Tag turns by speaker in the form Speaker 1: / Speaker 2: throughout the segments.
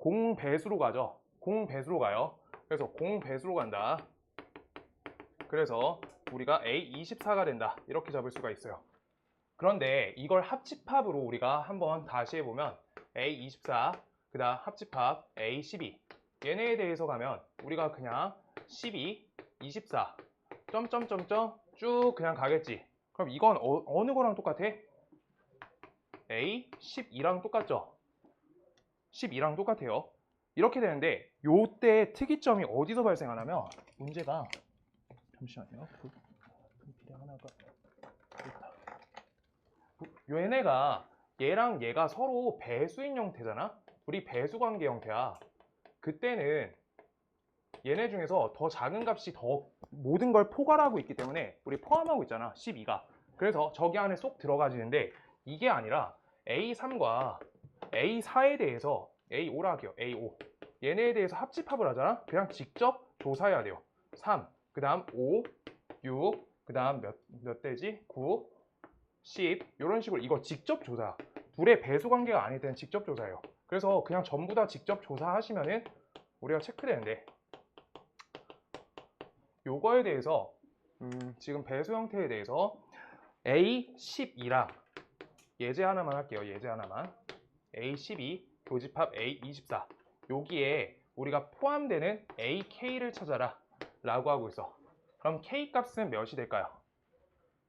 Speaker 1: 공배수로 가죠. 공배수로 가요. 그래서 공배수로 간다. 그래서 우리가 A24가 된다. 이렇게 잡을 수가 있어요. 그런데 이걸 합집합으로 우리가 한번 다시 해보면 A24, 그 다음 합집합 A12 얘네에 대해서 가면 우리가 그냥 12, 24 점점점점 쭉 그냥 가겠지. 그럼 이건 어느 거랑 똑같아? A12랑 똑같죠? 12랑 똑같아요. 이렇게 되는데 요때 특이점이 어디서 발생하냐면 문제가 잠시만요. 분필이 하나가 있다. 얘네가 얘랑 얘가 서로 배수인 형태잖아? 둘이 배수 관계 형태야. 그때는 얘네 중에서 더 작은 값이 더 모든 걸 포괄하고 있기 때문에 우리 포함하고 있잖아. 12가. 그래서 저기 안에 쏙 들어가지는데 이게 아니라 A3과 A4에 대해서 A5라 할게요. A5 얘네에 대해서 합집합을 하잖아. 그냥 직접 조사해야 돼요. 3, 그 다음 5, 6, 그 다음 몇 대지? 9, 10 이런 식으로 이거 직접 조사. 둘의 배수 관계가 아닐 때는 직접 조사예요. 그래서 그냥 전부 다 직접 조사하시면은 우리가 체크되는데 요거에 대해서 지금 배수 형태에 대해서 A12랑 예제 하나만 할게요. 예제 하나만. A12 교집합 A24 여기에 우리가 포함되는 AK를 찾아라 라고 하고 있어. 그럼 K 값은 몇이 될까요?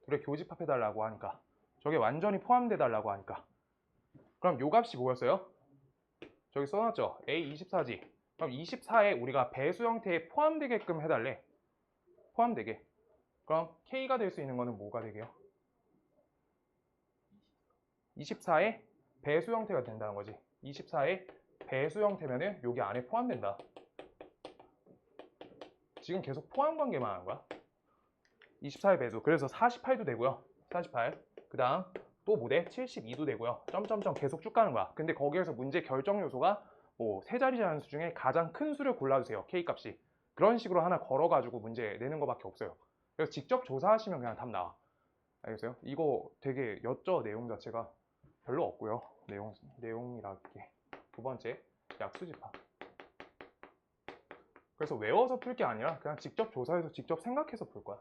Speaker 1: 둘의 교집합해 달라고 하니까 저게 완전히 포함돼 달라고 하니까 그럼 요 값이 뭐였어요? 저기 써놨죠? A24지. 그럼 24에 우리가 배수 형태에 포함되게끔 해달래. 포함되게. 그럼 K가 될 수 있는 거는 뭐가 되게요? 24에 배수 형태가 된다는 거지. 24에 배수 형태면은 여기 안에 포함된다. 지금 계속 포함 관계만 하는 거야. 24의 배수. 그래서 48도 되고요. 48. 그 다음 또 뭐 돼? 72도 되고요. 점점점 계속 쭉 가는 거야. 근데 거기에서 문제 결정 요소가 뭐 세 자리 자연수 중에 가장 큰 수를 골라주세요. K 값이. 그런 식으로 하나 걸어가지고 문제 내는 거밖에 없어요. 그래서 직접 조사하시면 그냥 답 나와. 알겠어요? 이거 되게 였죠? 내용 자체가 별로 없고요. 내용이랄게. 두 번째, 약수집합. 그래서 외워서 풀 게 아니라 그냥 직접 조사해서 직접 생각해서 풀 거야.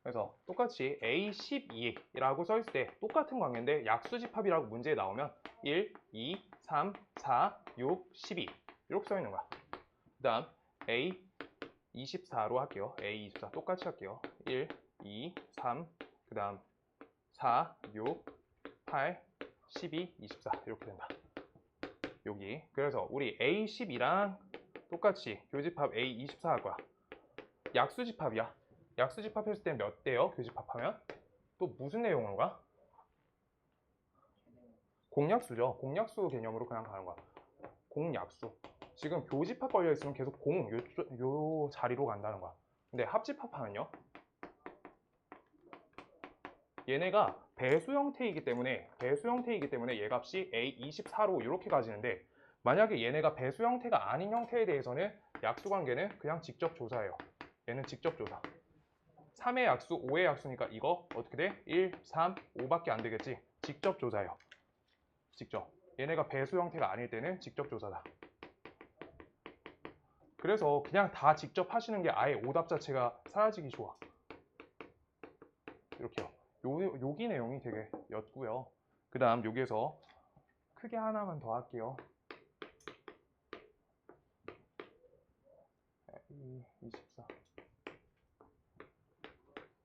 Speaker 1: 그래서 똑같이 A12라고 써있을 때 똑같은 관계인데 약수집합이라고 문제에 나오면 1, 2, 3, 4, 6, 12 이렇게 써있는 거야. 그 다음 A24로 할게요. A24 똑같이 할게요. 1, 2, 3, 그 다음 4, 6, 8, 12, 24 이렇게 된다. 여기 그래서 우리 A12랑 똑같이 교집합 A24 할 거야. 약수집합이야. 약수집합 했을 때 몇 대요? 교집합하면? 또 무슨 내용으로 가? 공약수죠. 공약수 개념으로 그냥 가는 거야. 공약수. 지금 교집합 걸려있으면 계속 요 자리로 간다는 거야. 근데 합집합하면요? 얘네가 배수 형태이기 때문에 얘 값이 A24로 이렇게 가지는데 만약에 얘네가 배수 형태가 아닌 형태에 대해서는 약수 관계는 그냥 직접 조사해요. 얘는 직접 조사. 3의 약수, 5의 약수니까 이거 어떻게 돼? 1, 3, 5밖에 안 되겠지? 직접 조사해요. 직접. 얘네가 배수 형태가 아닐 때는 직접 조사다. 그래서 그냥 다 직접 하시는 게 아예 오답 자체가 사라지기 좋아. 이렇게요. 여기 내용이 되게 였고요. 그 다음 여기에서 크게 하나만 더 할게요. 24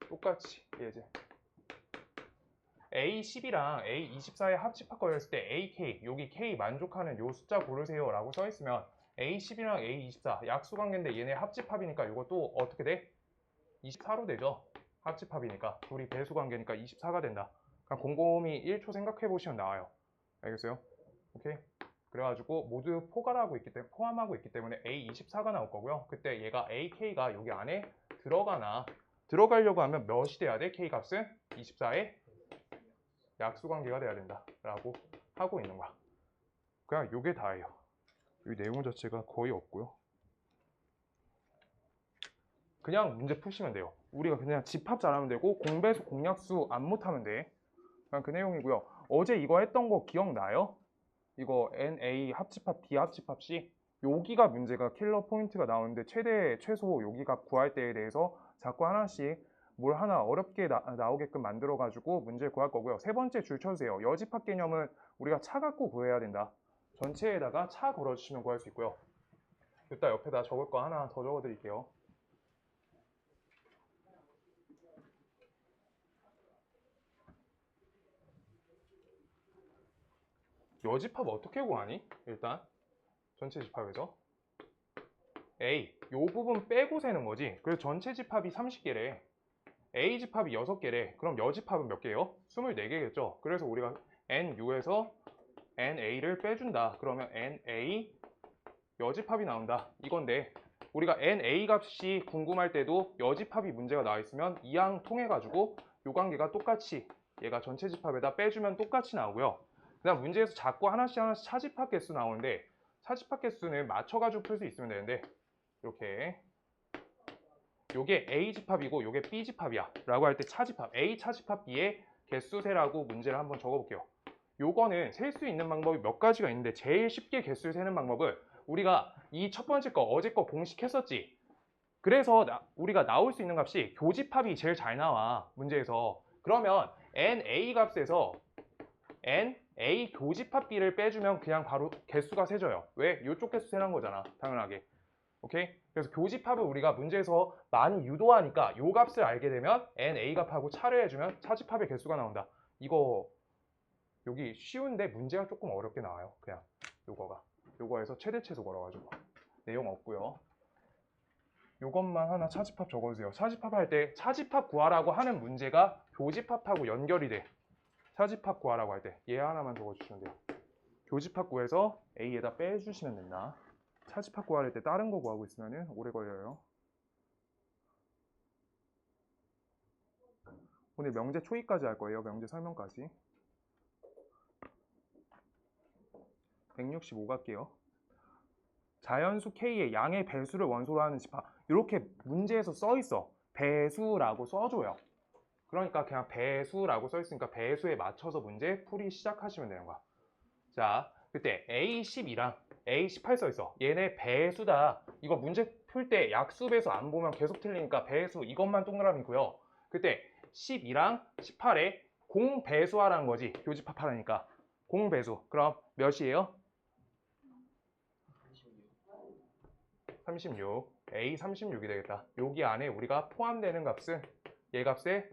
Speaker 1: 똑같이 예제 A12랑 A24의 합집합 걸렸을 때 AK 여기 K 만족하는 요 숫자 고르세요 라고 써있으면 A12랑 A24 약수 관계인데 얘네 합집합이니까 이것도 어떻게 돼? 24로 되죠. 합집합이니까 둘이 배수 관계니까 24가 된다. 그냥 곰곰이 1초 생각해 보시면 나와요. 알겠어요? 오케이? 그래가지고 모두 포함하고 있기 때문에 A24가 나올 거고요. 그때 얘가 AK가 여기 안에 들어가려고 하면 몇이 돼야 돼? K 값은 24에 약수 관계가 돼야 된다 라고 하고 있는 거야. 그냥 요게 다예요. 이 내용 자체가 거의 없고요. 그냥 문제 푸시면 돼요. 우리가 그냥 집합 잘하면 되고 공배수 공약수 안 못하면 돼. 그냥 그 내용이고요. 어제 이거 했던 거 기억나요? 이거 NA 합집합 B 합집합 C 여기가 문제가 킬러 포인트가 나오는데 최대 최소 여기가 구할 때에 대해서 자꾸 하나씩 뭘 하나 어렵게 나오게끔 만들어 가지고 문제를 구할 거고요. 세 번째 줄 쳐주세요. 여집합 개념은 우리가 차 갖고 구해야 된다. 전체에다가 차 걸어주시면 구할 수 있고요. 이따 옆에다 적을 거 하나 더 적어 드릴게요. 여집합 어떻게 구하니? 일단 전체 집합에서 A 요 부분 빼고 세는 거지. 그래서 전체 집합이 30개래. A 집합이 6개래. 그럼 여집합은 몇 개예요? 24개겠죠. 그래서 우리가 NU에서 NA를 빼준다. 그러면 NA 여집합이 나온다. 이건데 우리가 NA 값이 궁금할 때도 여집합이 문제가 나와 있으면 이항 통해 가지고 요 관계가 똑같이 얘가 전체 집합에다 빼주면 똑같이 나오고요. 그 다음 문제에서 자꾸 하나씩 차집합 개수 나오는데 차집합 개수는 맞춰가지고 풀 수 있으면 되는데 이렇게 요게 A 집합이고 요게 B 집합이야 라고 할 때 차집합 A 차집합 B의 개수 세라고 문제를 한번 적어볼게요. 요거는 셀 수 있는 방법이 몇 가지가 있는데 제일 쉽게 개수를 세는 방법을 우리가 이 첫 번째 거 어제 거 공식 했었지. 그래서 우리가 나올 수 있는 값이 교집합이 제일 잘 나와 문제에서. 그러면 NA 값에서 NA 교집합 B를 빼주면 그냥 바로 개수가 세져요. 왜? 이쪽 개수 세는 거잖아 당연하게. 오케이? 그래서 교집합을 우리가 문제에서 많이 유도하니까 요 값을 알게 되면 NA 값하고 차를 해주면 차집합의 개수가 나온다. 이거 여기 쉬운데 문제가 조금 어렵게 나와요. 그냥 요거에서 최대 최소 걸어가지고 내용 없고요. 요것만 하나 차집합 적어주세요. 차집합 할 때 차집합 구하라고 하는 문제가 교집합하고 연결이 돼. 차집합 구하라고 할 때 얘 하나만 적어주시면 돼요. 교집합 구해서 A에다 빼주시면 된다. 차집합 구할 때 다른 거 구하고 있으면 오래 걸려요. 오늘 명제 초기까지 할 거예요. 명제 설명까지. 165 갈게요. 자연수 K의 양의 배수를 원소로 하는 집합. 이렇게 문제에서 써 있어. 배수라고 써줘요. 그러니까 그냥 배수라고 써 있으니까 배수에 맞춰서 문제 풀이 시작하시면 되는 거야. 자, 그때 A12랑 A18 써 있어. 얘네 배수다. 이거 문제 풀 때 약수 배수 안 보면 계속 틀리니까 배수 이것만 동그라미고요. 그때 12랑 18에 공배수하라는 거지. 교집합하라니까. 공배수. 그럼 몇이에요? 36. A 36이 되겠다. 여기 안에 우리가 포함되는 값은 얘 값의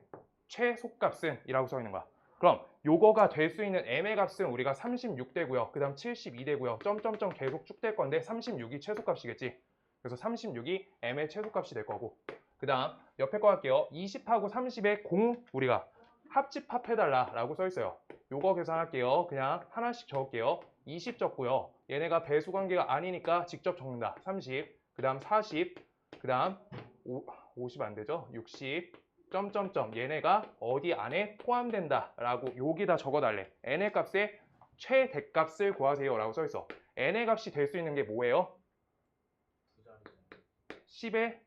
Speaker 1: 최소값은 이라고 써 있는 거야. 그럼 요거가 될 수 있는 M의 값은 우리가 36 되고요. 그 다음 72 되고요. 점점점 계속 쭉 될 건데 36이 최소값이겠지. 그래서 36이 M의 최소값이 될 거고. 그 다음 옆에 거 할게요. 20하고 30에 우리가 합집합해달라 라고 써 있어요. 요거 계산할게요. 그냥 하나씩 적을게요. 20 적고요. 얘네가 배수 관계가 아니니까 직접 적는다. 30, 그 다음 40, 그 다음 50 안 되죠? 60, 점점점 얘네가 어디 안에 포함된다 라고 여기다 적어달래. n의 값의 최대값을 구하세요 라고 써있어. n의 값이 될 수 있는 게 뭐예요? 10에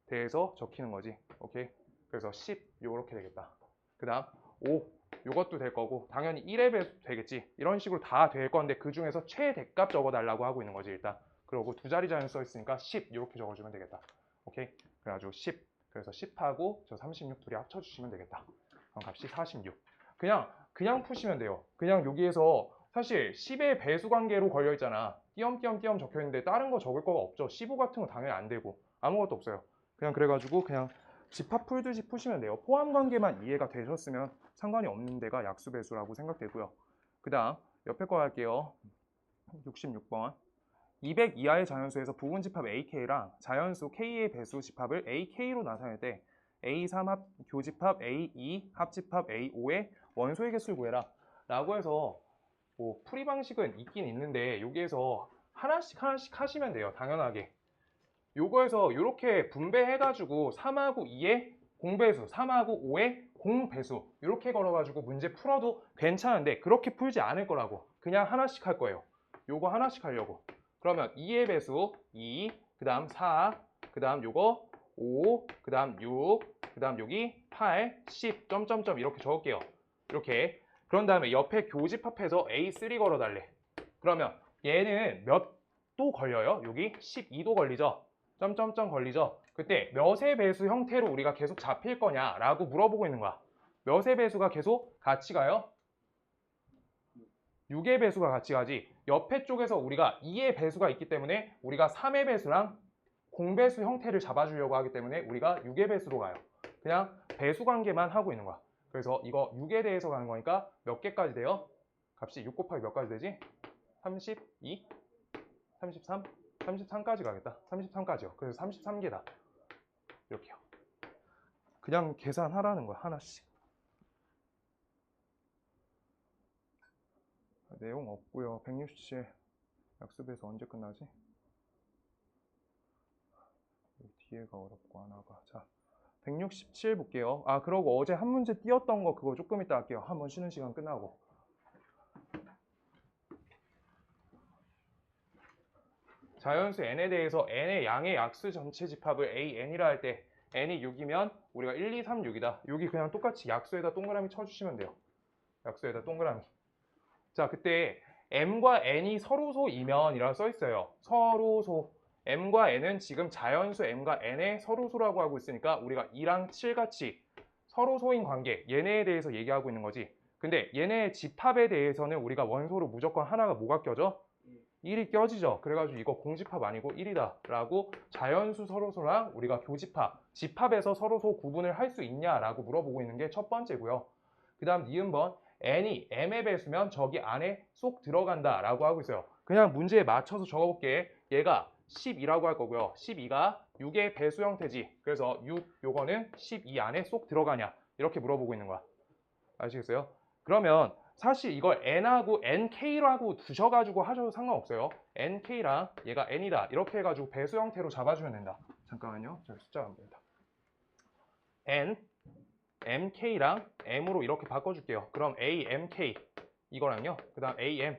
Speaker 1: 대해서 적히는 거지. 오케이? 그래서 10 요렇게 되겠다. 그 다음 5 요것도 될 거고 당연히 1의 배수 되겠지. 이런 식으로 다 될 건데 그 중에서 최대값 적어달라고 하고 있는 거지 일단. 그리고 두 자리 자연 써 있으니까 10 이렇게 적어주면 되겠다. 오케이? 그래가지고 10 그래서 10하고 저 36 둘이 합쳐주시면 되겠다. 그럼 값이 46. 그냥 푸시면 돼요. 그냥 여기에서 사실 10의 배수 관계로 걸려 있잖아. 띄엄띄엄 적혀 있는데 다른 거 적을 거가 없죠. 15 같은 거 당연히 안 되고 아무것도 없어요. 그냥 그래가지고 그냥 집합 풀듯이 푸시면 돼요. 포함 관계만 이해가 되셨으면 상관이 없는 데가 약수 배수라고 생각되고요. 그 다음 옆에 거 할게요. 66번. 200 이하의 자연수에서 부분 집합 AK랑 자연수 K의 배수 집합을 AK로 나타낼 때 A3 교집합 A2 합집합 A5의 원소의 개수를 구해라 라고 해서 뭐 풀이 방식은 있긴 있는데 여기에서 하나씩 하시면 돼요. 당연하게 요거에서 이렇게 분배해가지고 3하고 2의 공배수 3하고 5의 공배수 이렇게 걸어가지고 문제 풀어도 괜찮은데 그렇게 풀지 않을 거라고. 그냥 하나씩 할 거예요. 요거 하나씩 하려고. 그러면 2의 배수 2, 그 다음 4, 그 다음 요거 5, 그 다음 6, 그 다음 여기 8, 10, 점점점 이렇게 적을게요. 이렇게. 그런 다음에 옆에 교집합해서 A3 걸어달래. 그러면 얘는 몇 도 걸려요? 여기 12도 걸리죠? 점점점 걸리죠? 그때 몇의 배수 형태로 우리가 계속 잡힐 거냐라고 물어보고 있는 거야. 몇의 배수가 계속 같이 가요? 6의 배수가 같이 가지. 옆에 쪽에서 우리가 2의 배수가 있기 때문에 우리가 3의 배수랑 공배수 형태를 잡아주려고 하기 때문에 우리가 6의 배수로 가요. 그냥 배수 관계만 하고 있는 거야. 그래서 이거 6에 대해서 가는 거니까 몇 개까지 돼요? 값이 6 곱하기 몇 가지 되지? 32, 33, 33까지 가겠다. 33까지요. 그래서 33개다. 이렇게요. 그냥 계산하라는 거야. 하나씩. 내용 없고요. 167 약수배수 언제 끝나지? 뒤에가 어렵고 하나가. 자, 167 볼게요. 아, 그러고 어제 한 문제 띄었던 거 그거 조금 이따 할게요. 한번 쉬는 시간 끝나고. 자연수 n에 대해서 n의 양의 약수 전체 집합을 an이라 할 때 n이 6이면 우리가 1, 2, 3, 6이다. 여기 그냥 똑같이 약수에다 동그라미 쳐주시면 돼요. 약수에다 동그라미. 자, 그때 m과 n이 서로소이면 이라고 써 있어요. 서로소. m과 n은 지금 자연수 m과 n의 서로소라고 하고 있으니까 우리가 2랑 7 같이 서로소인 관계, 얘네에 대해서 얘기하고 있는 거지. 근데 얘네의 집합에 대해서는 우리가 원소로 무조건 하나가 뭐가 껴져? 1이 껴지죠. 그래가지고 이거 공집합 아니고 1이다 라고 자연수 서로소랑 우리가 교집합, 집합에서 서로소 구분을 할 수 있냐라고 물어보고 있는 게 첫 번째고요. 그 다음 니은번 n이 m의 배수면 저기 안에 쏙 들어간다 라고 하고 있어요. 그냥 문제에 맞춰서 적어볼게. 얘가 12라고 할 거고요. 12가 6의 배수 형태지. 그래서 6 요거는 12 안에 쏙 들어가냐 이렇게 물어보고 있는 거야. 아시겠어요? 그러면 사실 이걸 n하고 nk라고 두셔가지고 하셔도 상관없어요. nk랑 얘가 n이다 이렇게 해가지고 배수 형태로 잡아주면 된다. 잠깐만요. 저 숫자가 안 보인다. n, mk랑 m으로 이렇게 바꿔줄게요. 그럼 a, mk 이거랑요. 그 다음 am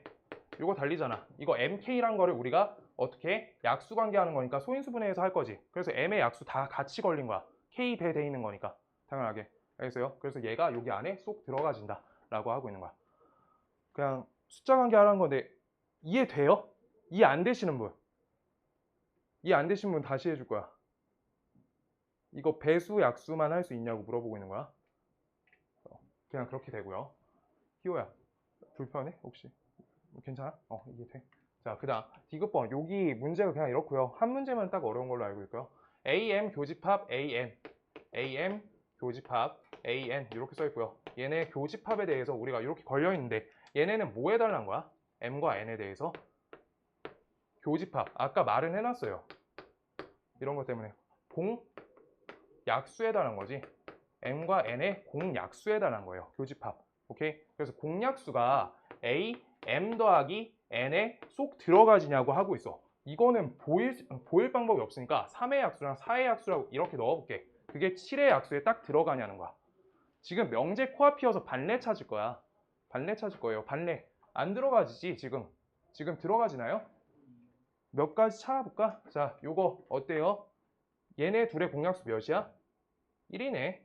Speaker 1: 이거 달리잖아. 이거 mk란 거를 우리가 어떻게 약수관계 하는 거니까 소인수분해해서 할 거지. 그래서 m의 약수 다 같이 걸린 거야. k 배 돼 있는 거니까 당연하게. 알겠어요? 그래서 얘가 여기 안에 쏙 들어가진다 라고 하고 있는 거야. 그냥 숫자 관계 하라는 건데 이해돼요? 이해 안 되시는 분? 이해 안 되시는 분 다시 해줄 거야. 이거 배수 약수만 할 수 있냐고 물어보고 있는 거야. 그냥 그렇게 되고요. 희호야 불편해? 혹시? 괜찮아? 이해 돼. 자, 그 다음 디귿번 여기 문제가 그냥 이렇고요. 한 문제만 딱 어려운 걸로 알고 있고요. AM 교집합 AN AM 교집합 AN 이렇게 써 있고요. 얘네 교집합에 대해서 우리가 이렇게 걸려 있는데 얘네는 뭐 해달라는 거야? M과 N에 대해서 교집합 아까 말은 해놨어요. 이런 것 때문에 공약수해달라는 거지. M과 N의 공약수해달라는 거예요. 교집합. 오케이? 그래서 공약수가 A, M 더하기 N에 쏙 들어가지냐고 하고 있어. 이거는 보일 방법이 없으니까 3의 약수랑 4의 약수라고 이렇게 넣어볼게. 그게 7의 약수에 딱 들어가냐는 거야. 지금 명제 코앞이어서 반례 찾을 거야. 반례 찾을 거예요. 반례. 안 들어가지지 지금. 지금 들어가지나요? 몇 가지 찾아볼까? 자, 요거 어때요? 얘네 둘의 공약수 몇이야? 1이네.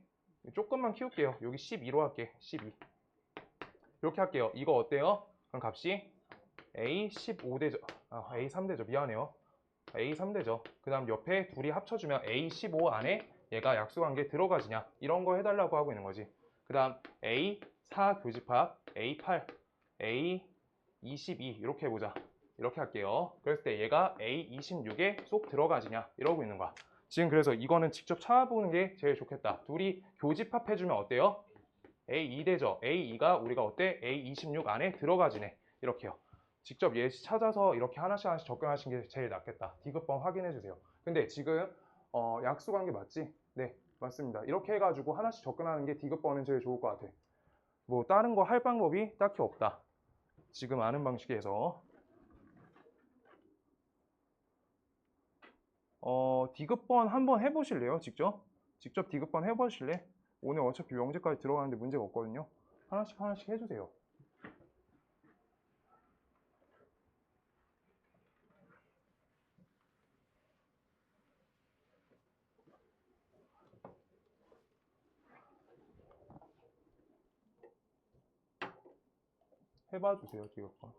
Speaker 1: 조금만 키울게요. 여기 12로 할게. 12. 이렇게 할게요. 이거 어때요? 그럼 값이 A 15대죠. A 3대죠. 미안해요. A 3대죠. 그 다음 옆에 둘이 합쳐주면 A 15 안에 얘가 약수관계 들어가지냐 이런 거 해달라고 하고 있는 거지. 그 다음 A 4 교집합 A 8 A 22 이렇게 해보자. 이렇게 할게요. 그랬을 때 얘가 A 26에 쏙 들어가지냐 이러고 있는 거야. 지금 그래서 이거는 직접 찾아보는 게 제일 좋겠다. 둘이 교집합해주면 어때요? A 2대죠. A 2가 우리가 어때? A 26 안에 들어가지네. 이렇게요. 직접 예시 찾아서 이렇게 하나씩 접근하시는 게 제일 낫겠다. 디귿번 확인해 주세요. 근데 지금 약수관계 맞지? 네, 맞습니다. 이렇게 해가지고 하나씩 접근하는 게 디귿번은 제일 좋을 것 같아. 뭐 다른 거 할 방법이 딱히 없다. 지금 아는 방식에서 디귿번 한번 해보실래요? 직접 디귿번 해보실래? 오늘 어차피 명제까지 들어가는데 문제가 없거든요. 하나씩 해주세요. 해봐주세요, 디귿번.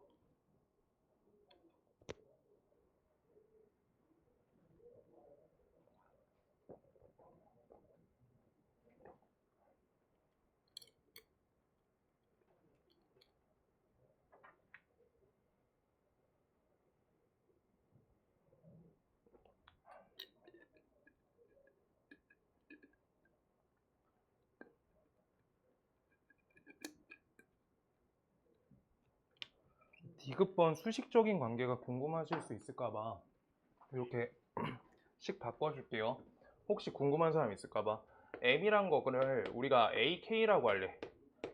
Speaker 1: 디귿번 수식적인 관계가 궁금하실 수 있을까봐 이렇게 식 바꿔줄게요. 혹시 궁금한 사람 있을까봐. m이란 거를 우리가 ak라고 할래.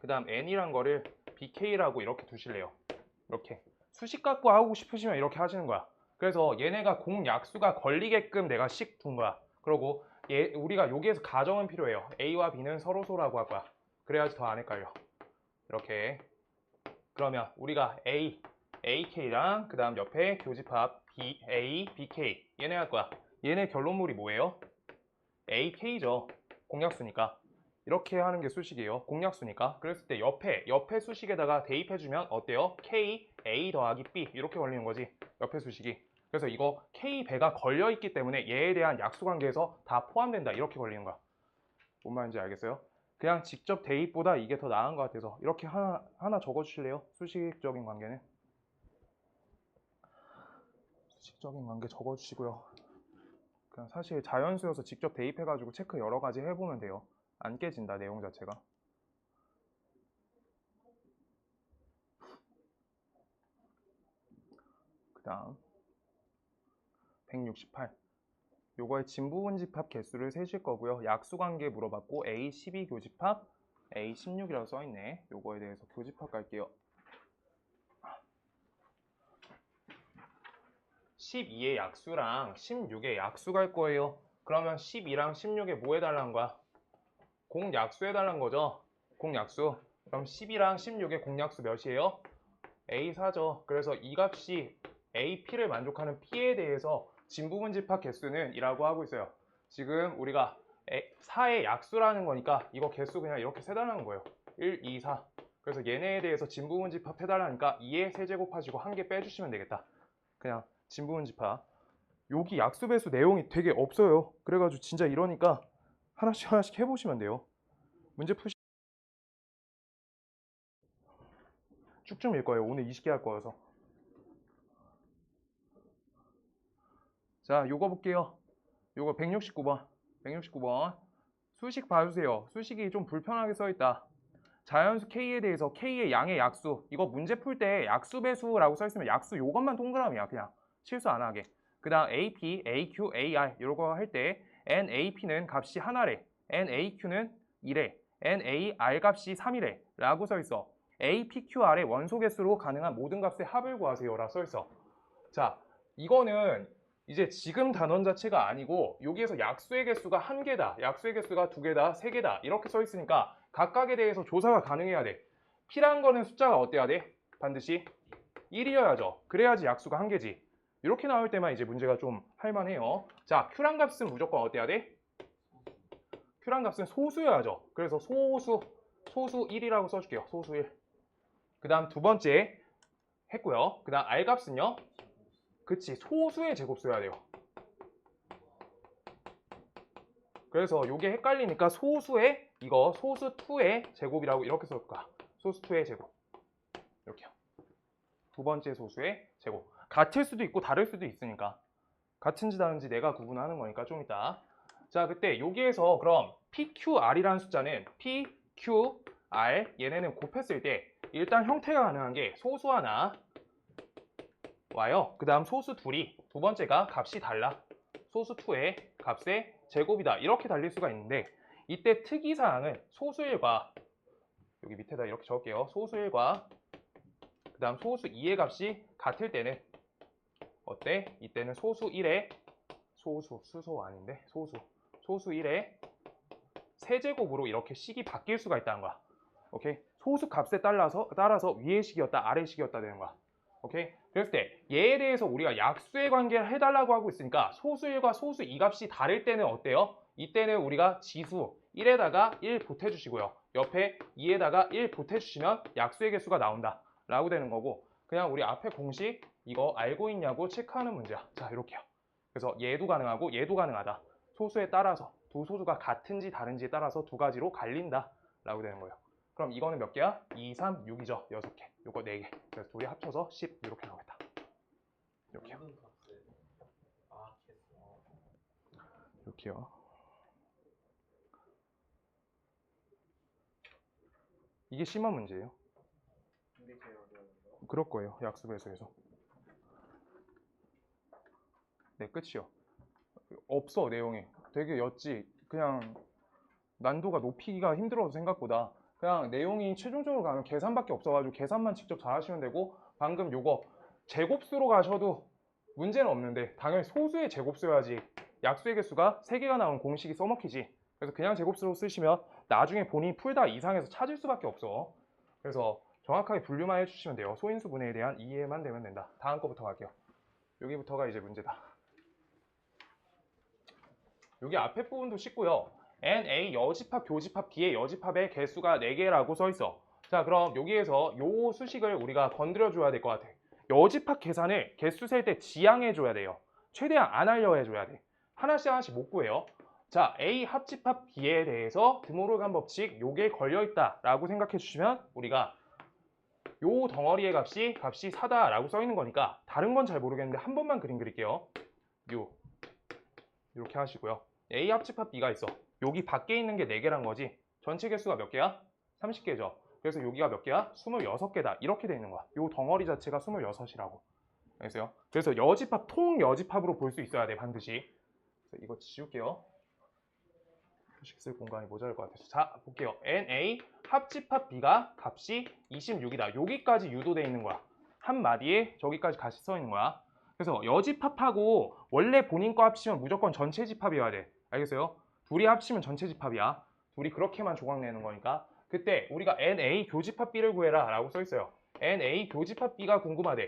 Speaker 1: 그 다음 n이란 거를 bk라고 이렇게 두실래요. 이렇게 수식 갖고 하고 싶으시면 이렇게 하시는 거야. 그래서 얘네가 공약수가 걸리게끔 내가 식 둔 거야. 그러고 우리가 여기에서 가정은 필요해요. a와 b는 서로소라고 할 거야. 그래야지 더 안 헷갈려. 이렇게. 그러면 우리가 ak랑 그 다음 옆에 교집합 a, bk 얘네 할 거야. 얘네 결론물이 뭐예요? ak죠. 공약수니까. 이렇게 하는 게 수식이에요. 공약수니까. 그랬을 때 옆에 수식에다가 대입해주면 어때요? k, a 더하기 b 이렇게 걸리는 거지. 옆에 수식이. 그래서 이거 k, 배가 걸려있기 때문에 얘에 대한 약수관계에서 다 포함된다. 이렇게 걸리는 거야. 뭔 말인지 알겠어요? 그냥 직접 대입보다 이게 더 나은 것 같아서 이렇게 하나 적어주실래요? 수식적인 관계는. 수식적인 관계 적어주시고요. 그냥 사실 자연수여서 직접 대입해가지고 체크 여러 가지 해보면 돼요. 안 깨진다, 내용 자체가. 그 다음 168. 요거의 진부분집합 개수를 세실 거고요. 약수관계 물어봤고 A12 교집합, A16이라고 써있네. 요거에 대해서 교집합 갈게요. 12의 약수랑 16의 약수 갈 거예요. 그러면 12랑 16에 뭐 해달라는 거야? 공약수 해달라는 거죠. 공약수. 그럼 12랑 16의 공약수 몇이에요? A4죠. 그래서 이 값이 AP를 만족하는 P에 대해서 진부분집합 개수는 이라고 하고 있어요. 지금 우리가 4의 약수라는 거니까 이거 개수 그냥 이렇게 세달라는 거예요. 1, 2, 4. 그래서 얘네에 대해서 진부분집합 해달라니까 2에 세제곱하시고 한 개 빼주시면 되겠다. 그냥 진부분집합. 여기 약수 배수 내용이 되게 없어요. 그래가지고 진짜 이러니까 하나씩 해보시면 돼요. 문제 푸시 쭉쭉 밀 거예요. 오늘 20개 할 거여서. 자, 요거 볼게요. 요거 169번. 169번. 수식 봐주세요. 수식이 좀 불편하게 써있다. 자연수 K에 대해서 K의 양의 약수. 이거 문제 풀 때 약수 배수라고 써있으면 약수 요것만 동그라미야. 그냥 실수 안 하게. 그 다음 AP, AQ, AR 이거 할 때 NAP는 값이 하나래. NAQ는 2래. NAR 값이 3이래. 라고 써있어. APQR의 원소 개수로 가능한 모든 값의 합을 구하세요. 라 써있어. 자, 이거는 이제 지금 단원 자체가 아니고 여기에서 약수의 개수가 1개다, 약수의 개수가 2개다, 3개다 이렇게 써 있으니까 각각에 대해서 조사가 가능해야 돼. P라는 거는 숫자가 어때야 돼? 반드시 1이어야죠. 그래야지 약수가 1개지. 이렇게 나올 때만 이제 문제가 좀 할만해요. 자, Q란 값은 무조건 어때야 돼? Q란 값은 소수여야죠. 그래서 소수 1이라고 써줄게요. 소수 1. 그 다음 두 번째 했고요. 그 다음 R 값은요? 그치, 소수의 제곱 써야 돼요. 그래서 이게 헷갈리니까 소수의 이거 소수 2의 제곱이라고 이렇게 쓸 거야. 소수 2의 제곱. 이렇게요. 두 번째 소수의 제곱. 같을 수도 있고 다를 수도 있으니까. 같은지 다른지 내가 구분하는 거니까 좀 이따. 자, 그때 여기에서 그럼 PQR이라는 숫자는 PQR 얘네는 곱했을 때 일단 형태가 가능한 게 소수 하나 와요. 그 다음 소수 둘이 두 번째가 값이 달라. 소수 2의 값의 제곱이다. 이렇게 달릴 수가 있는데 이때 특이사항은 소수 1과 여기 밑에다 이렇게 적을게요. 소수 1과 그 다음 소수 2의 값이 같을 때는 어때? 이때는 소수 1의 수소 아닌데 소수 1의 세제곱으로 이렇게 식이 바뀔 수가 있다는 거야. 오케이? 소수 값에 따라서 위의 식이었다 아래 식이었다 되는 거야. 오케이? 그랬을 때 얘에 대해서 우리가 약수의 관계를 해달라고 하고 있으니까 소수 1과 소수 2 값이 다를 때는 어때요? 이때는 우리가 지수 1에다가 1 보태주시고요. 옆에 2에다가 1 보태주시면 약수의 개수가 나온다 라고 되는 거고 그냥 우리 앞에 공식 이거 알고 있냐고 체크하는 문제야. 자, 이렇게요. 그래서 얘도 가능하고 얘도 가능하다. 소수에 따라서 두 소수가 같은지 다른지에 따라서 두 가지로 갈린다 라고 되는 거예요. 그럼 이거는 몇 개야? 2, 3, 6이죠. 6개. 요거 4개. 그래서 둘이 합쳐서 10 이렇게 나오겠다. 이렇게요. 이렇게요. 이게 심한 문제예요. 그럴 거예요. 약수 배수에서. 네, 끝이요. 없어, 내용이. 되게 였지. 그냥 난도가 높이기가 힘들어서 생각보다 그냥 내용이 최종적으로 가면 계산밖에 없어가지고 계산만 직접 잘 하시면 되고, 방금 요거 제곱수로 가셔도 문제는 없는데 당연히 소수의 제곱수여야지 약수의 개수가 3개가 나온 공식이 써먹히지. 그래서 그냥 제곱수로 쓰시면 나중에 본인이 풀다 이상해서 찾을 수밖에 없어. 그래서 정확하게 분류만 해주시면 돼요. 소인수 분해에 대한 이해만 되면 된다. 다음 거부터 갈게요. 여기부터가 이제 문제다. 여기 앞에 부분도 쉽고요. NA 여집합, 교집합, B의 여집합의 개수가 4개라고 써있어. 자, 그럼 여기에서 요 수식을 우리가 건드려줘야 될 것 같아. 여집합 계산을 개수 셀 때 지양해줘야 돼요. 최대한 안 하려 해줘야 돼. 하나씩 하나씩 못 구해요. 자, A 합집합 B에 대해서 드모르간 법칙 요게 걸려있다라고 생각해 주시면 우리가 요 덩어리의 값이 4다라고 써있는 거니까 다른 건 잘 모르겠는데 한 번만 그림 그릴게요. 이렇게 하시고요. A 합집합 B가 있어. 여기 밖에 있는 게 4개란 거지. 전체 개수가 몇 개야? 30개죠. 그래서 여기가 몇 개야? 26개다. 이렇게 돼 있는 거야. 요 덩어리 자체가 26이라고. 알겠어요? 그래서 여집합, 통여집합으로 볼 수 있어야 돼, 반드시. 그래서 이거 지울게요. 표식 쓸 공간이 모자랄 것 같아서. 자, 볼게요. NA 합집합 B가 값이 26이다. 여기까지 유도돼 있는 거야. 한 마디에 저기까지 같이 써 있는 거야. 그래서 여집합하고 원래 본인 거 합치면 무조건 전체 집합이어야 돼. 알겠어요? 둘이 합치면 전체 집합이야. 둘이 그렇게만 조각 내는 거니까. 그때 우리가 NA 교집합 B를 구해라 라고 써 있어요. NA 교집합 B가 궁금하대.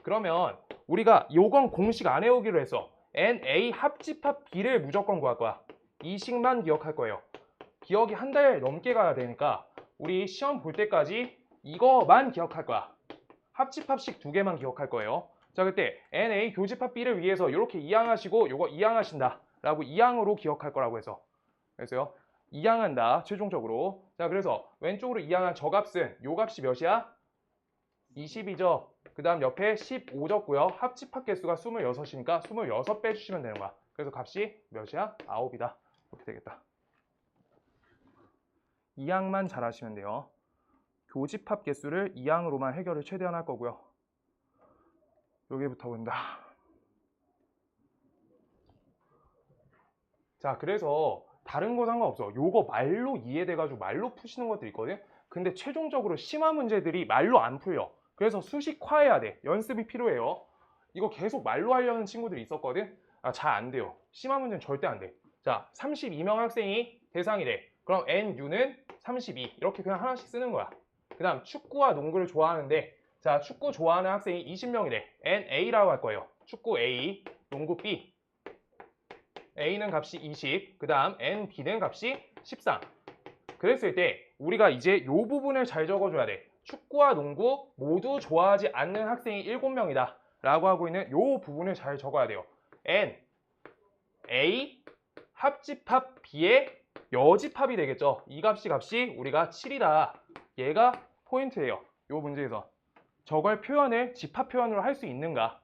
Speaker 1: 그러면 우리가 요건 공식 안 외우기로 했어. NA 합집합 B를 무조건 구할 거야. 이 식만 기억할 거예요. 기억이 한 달 넘게 가야 되니까 우리 시험 볼 때까지 이거만 기억할 거야. 합집합식 2개만 기억할 거예요. 자, 그때 NA 교집합 B를 위해서 이렇게 이항하시고 요거 이항하신다 라고 이항으로 기억할 거라고 해서. 그래서요, 이항한다 최종적으로. 자, 그래서 왼쪽으로 이항한 저 값은 요 값이 몇이야? 20이죠. 그 다음 옆에 15 적고요. 합집합 개수가 26이니까 26 빼주시면 되는 거야. 그래서 값이 몇이야? 9이다. 이렇게 되겠다. 이항만 잘 하시면 돼요. 교집합 개수를 이항으로만 해결을 최대한 할 거고요. 여기부터 본다. 자, 그래서 다른 거 상관없어. 요거 말로 이해돼가지고 말로 푸시는 것도 있거든. 근데 최종적으로 심화 문제들이 말로 안 풀려. 그래서 수식화해야 돼. 연습이 필요해요. 이거 계속 말로 하려는 친구들이 있었거든. 잘 안 돼요. 심화 문제는 절대 안 돼. 자, 32명 학생이 대상이래. 그럼 NU는 32. 이렇게 그냥 하나씩 쓰는 거야. 그 다음 축구와 농구를 좋아하는데, 자, 축구 좋아하는 학생이 20명이래. NA라고 할 거예요. 축구 A, 농구 B. A는 값이 20, 그 다음 NB는 값이 13. 그랬을 때 우리가 이제 이 부분을 잘 적어줘야 돼. 축구와 농구 모두 좋아하지 않는 학생이 7명이다 라고 하고 있는 이 부분을 잘 적어야 돼요. N, A, 합집합 B의 여집합이 되겠죠. 이 값이 우리가 7이다. 얘가 포인트예요. 이 문제에서. 저걸 표현을 집합 표현으로 할 수 있는가.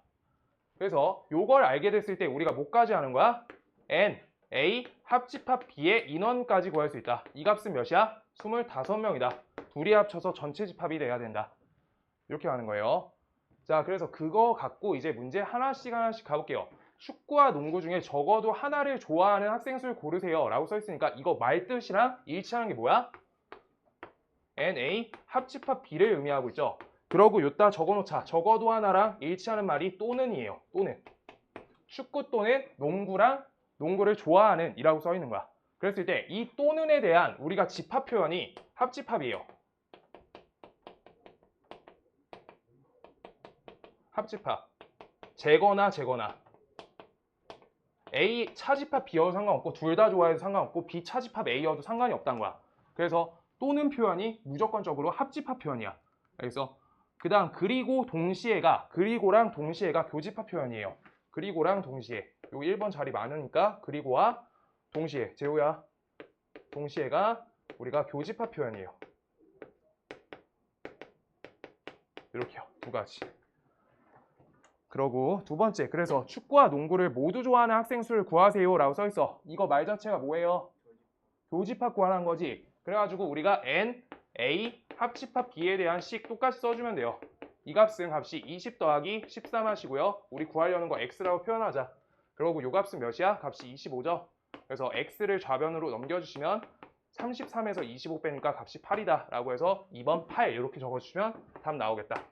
Speaker 1: 그래서 이걸 알게 됐을 때 우리가 뭐까지 하는 거야? N, A, 합집합 B의 인원까지 구할 수 있다. 이 값은 몇이야? 25명이다. 둘이 합쳐서 전체 집합이 돼야 된다. 이렇게 하는 거예요. 자, 그래서 그거 갖고 이제 문제 하나씩 가볼게요. 축구와 농구 중에 적어도 하나를 좋아하는 학생 수를 고르세요 라고 써있으니까 이거 말뜻이랑 일치하는 게 뭐야? NA, 합집합 B를 의미하고 있죠. 그러고 요따 적어놓자. 적어도 하나랑 일치하는 말이 또는이에요. 또는. 축구 또는 농구를 좋아하는 이라고 써 있는 거야. 그랬을 때 이 또는에 대한 우리가 집합 표현이 합집합이에요. 합집합. 제거나 A 차집합 B여도 상관없고 둘 다 좋아해도 상관없고 B 차집합 A여도 상관이 없다는 거야. 그래서 또는 표현이 무조건적으로 합집합 표현이야. 그래서 그 다음 그리고랑 동시에가 교집합 표현이에요. 그리고랑 동시에. 요 1번 자리 많으니까 그리고와 동시에. 재호야. 동시에가 우리가 교집합 표현이에요. 이렇게요. 2가지. 그러고 두 번째. 그래서 축구와 농구를 모두 좋아하는 학생 수를 구하세요 라고 써있어. 이거 말 자체가 뭐예요? 교집합 구하라는 거지. 그래가지고 우리가 N, A, 합집합 B에 대한 식 똑같이 써주면 돼요. 이 값은 값이 20 더하기 13 하시고요. 우리 구하려는 거 x라고 표현하자. 그리고 요 값은 몇이야? 값이 25죠. 그래서 x를 좌변으로 넘겨주시면 33에서 25 빼니까 값이 8이다 라고 해서 2번 8 이렇게 적어주시면 답 나오겠다.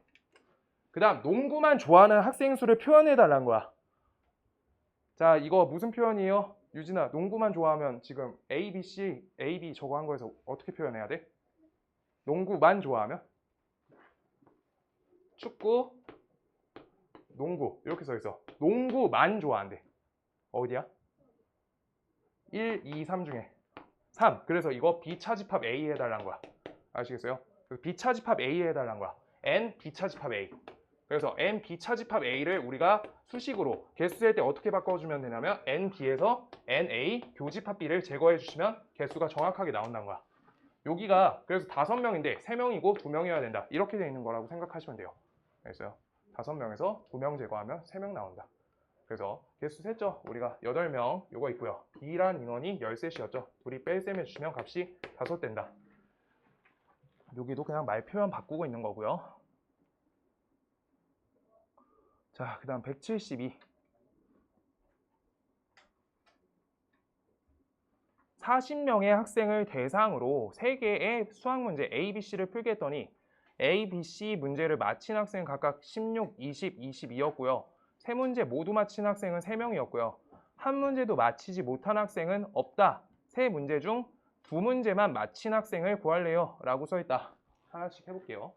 Speaker 1: 그 다음 농구만 좋아하는 학생 수를 표현해 달라는 거야. 자, 이거 무슨 표현이에요? 유진아, 농구만 좋아하면 지금 A, B, C, A, B 저거 한 거에서 어떻게 표현해야 돼? 농구만 좋아하면? 축구, 농구 이렇게 써 있어. 농구만 좋아한대. 어디야? 1, 2, 3 중에 3. 그래서 이거 비차집합 A 해달라는 거야. 아시겠어요? 비차집합 A 해달라는 거야. N 비차집합 A. 그래서 N 비차집합 A를 우리가 수식으로 개수 셀 때 어떻게 바꿔주면 되냐면 NB에서 NA 교집합 B를 제거해 주시면 개수가 정확하게 나온다는 거야. 여기가 그래서 5명인데 3명이고 2명이어야 된다. 이렇게 돼 있는 거라고 생각하시면 돼요. 알겠어요? 5명에서 2명 제거하면 3명 나온다. 그래서 개수 셌죠? 우리가 8명 요거 있고요. B란 인원이 13이었죠. 둘이 뺄셈 해주시면 값이 5 된다. 여기도 그냥 말 표현 바꾸고 있는 거고요. 자, 그 다음 172. 40명의 학생을 대상으로 3개의 수학 문제 A, B, C를 풀게 했더니 A, B, C 문제를 마친 학생은 각각 16, 20, 22였고요. 3문제 모두 마친 학생은 3명이었고요. 한 문제도 마치지 못한 학생은 없다. 3문제 중 2문제만 마친 학생을 구할래요. 라고 써있다. 하나씩 해볼게요.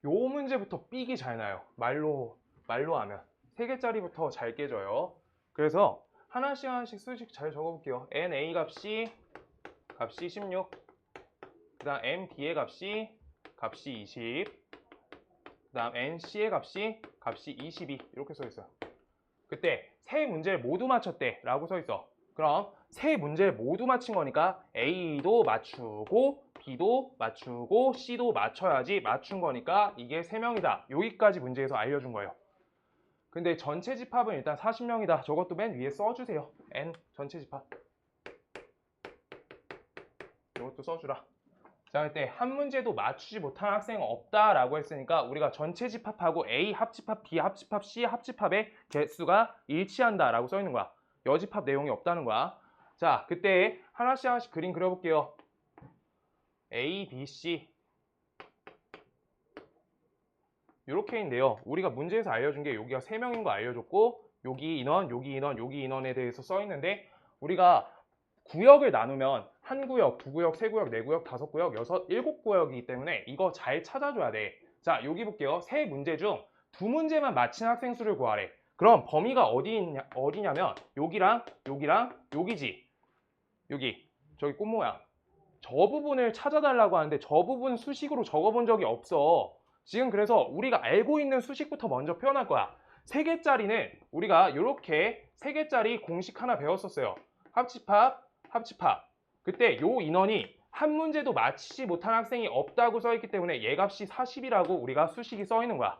Speaker 1: 요 문제부터 삑이 잘 나요. 말로 하면. 3개짜리부터 잘 깨져요. 그래서 하나씩 수식 잘 적어볼게요. NA 값이 16, 그 다음 NB의 값이 20, 그 다음 NC의 값이 22 이렇게 써있어요. 그때 세 문제를 모두 맞췄대 라고 써있어. 그럼 세 문제를 모두 맞힌 거니까 A도 맞추고 B도 맞추고 C도 맞춰야지 맞춘 거니까 이게 3명이다. 여기까지 문제에서 알려준 거예요. 근데 전체 집합은 일단 40명이다. 저것도 맨 위에 써주세요. N 전체 집합. 이것도 써주라. 자, 그때 한 문제도 맞추지 못한 학생은 없다라고 했으니까 우리가 전체 집합하고 A 합집합, B 합집합, C 합집합의 개수가 일치한다라고 써 있는 거야. 여집합 내용이 없다는 거야. 자, 그때 하나씩 그림 그려볼게요. A, B, C 이렇게 있는데요. 우리가 문제에서 알려준 게 여기가 3명인 거 알려줬고 여기 인원, 여기 인원, 여기 인원에 대해서 써 있는데 우리가 구역을 나누면 한 구역, 두 구역, 세 구역, 네 구역, 다섯 구역, 여섯, 일곱 구역이기 때문에 이거 잘 찾아줘야 돼. 자, 여기 볼게요. 세 문제 중 2문제만 맞힌 학생 수를 구하래. 그럼 범위가 어디냐면 여기랑 여기지. 여기, 저기 꽃 모양. 저 부분을 찾아달라고 하는데 저 부분 수식으로 적어본 적이 없어. 지금 그래서 우리가 알고 있는 수식부터 먼저 표현할 거야. 3개짜리는 우리가 이렇게 3개짜리 공식 하나 배웠었어요. 합집합. 그때 요 인원이 한 문제도 맞히지 못한 학생이 없다고 써있기 때문에 얘 값이 40이라고 우리가 수식이 써있는 거야.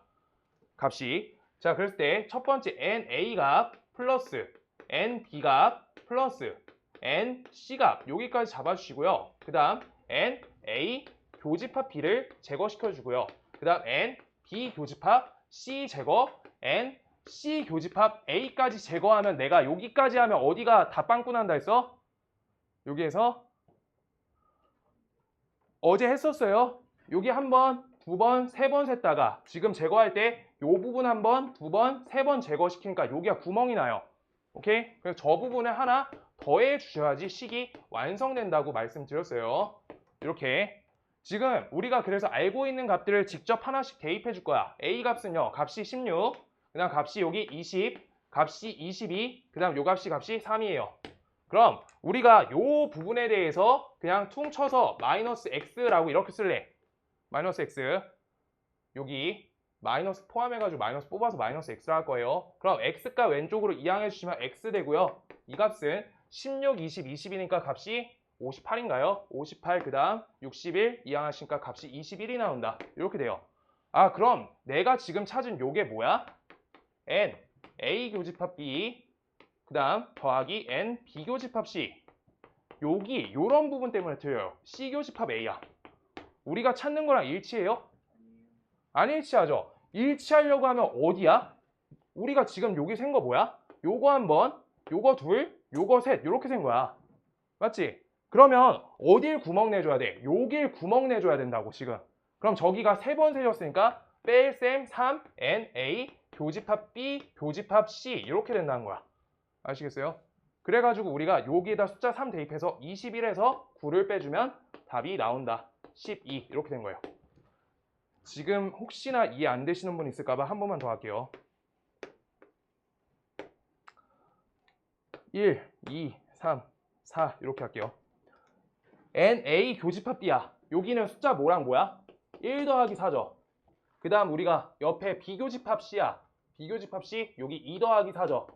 Speaker 1: 값이. 자, 그랬을 때 첫 번째 NA 값 플러스 NB 값 플러스 NC 값 여기까지 잡아주시고요. 그 다음 NA 교집합 B를 제거시켜주고요. 그 다음 NB 교집합 C 제거, NC 교집합 A까지 제거하면 내가 여기까지 하면 어디가 다 빵꾸 난다 했어? 여기에서 어제 했었어요. 여기 한 번, 두 번, 세 번 셌다가 지금 제거할 때 이 부분 한 번, 두 번, 세 번 제거시키니까 여기가 구멍이 나요. 오케이? 그래서 저 부분에 하나 더해 주셔야지 식이 완성된다고 말씀드렸어요. 이렇게 지금 우리가 그래서 알고 있는 값들을 직접 하나씩 대입해 줄 거야. A 값은요. 값이 16, 그 다음 값이 여기 20, 값이 22, 그 다음 요 값이 3이에요. 그럼 우리가 요 부분에 대해서 그냥 퉁쳐서 마이너스 x라고 이렇게 쓸래. 마이너스 x. 여기 마이너스 포함해가지고 마이너스 뽑아서 마이너스 x라 할 거예요. 그럼 x가 왼쪽으로 이항해 주시면 x 되고요. 이 값은 16, 20, 20이니까 값이 58인가요? 58, 그 다음 61 이항하시니까 값이 21이 나온다. 이렇게 돼요. 아, 그럼 내가 지금 찾은 요게 뭐야? n, a 교집합 b, 그 다음 더하기 n 비교집합 C. 여기 요런 부분 때문에 틀려요. C 교집합 A야. 우리가 찾는 거랑 일치해요? 안 일치하죠? 일치하려고 하면 어디야? 우리가 지금 여기 센 거 뭐야? 요거 한 번, 요거 둘, 요거 셋 이렇게 센 거야. 맞지? 그러면 어딜 구멍 내줘야 돼? 여길 구멍 내줘야 된다고 지금. 그럼 저기가 3번 세졌으니까 뺄셈 3, N, A, 교집합 B, 교집합 C 이렇게 된다는 거야. 아시겠어요? 그래가지고 우리가 여기에다 숫자 3 대입해서 21에서 9를 빼주면 답이 나온다. 12 이렇게 된 거예요. 지금 혹시나 이해 안 되시는 분 있을까봐 한 번만 더 할게요. 1, 2, 3, 4 이렇게 할게요. NA 교집합 B야. 여기는 숫자 뭐랑 뭐야? 1 더하기 4죠. 그 다음 우리가 옆에 B교집합 C야. B교집합 C 여기 2 더하기 4죠.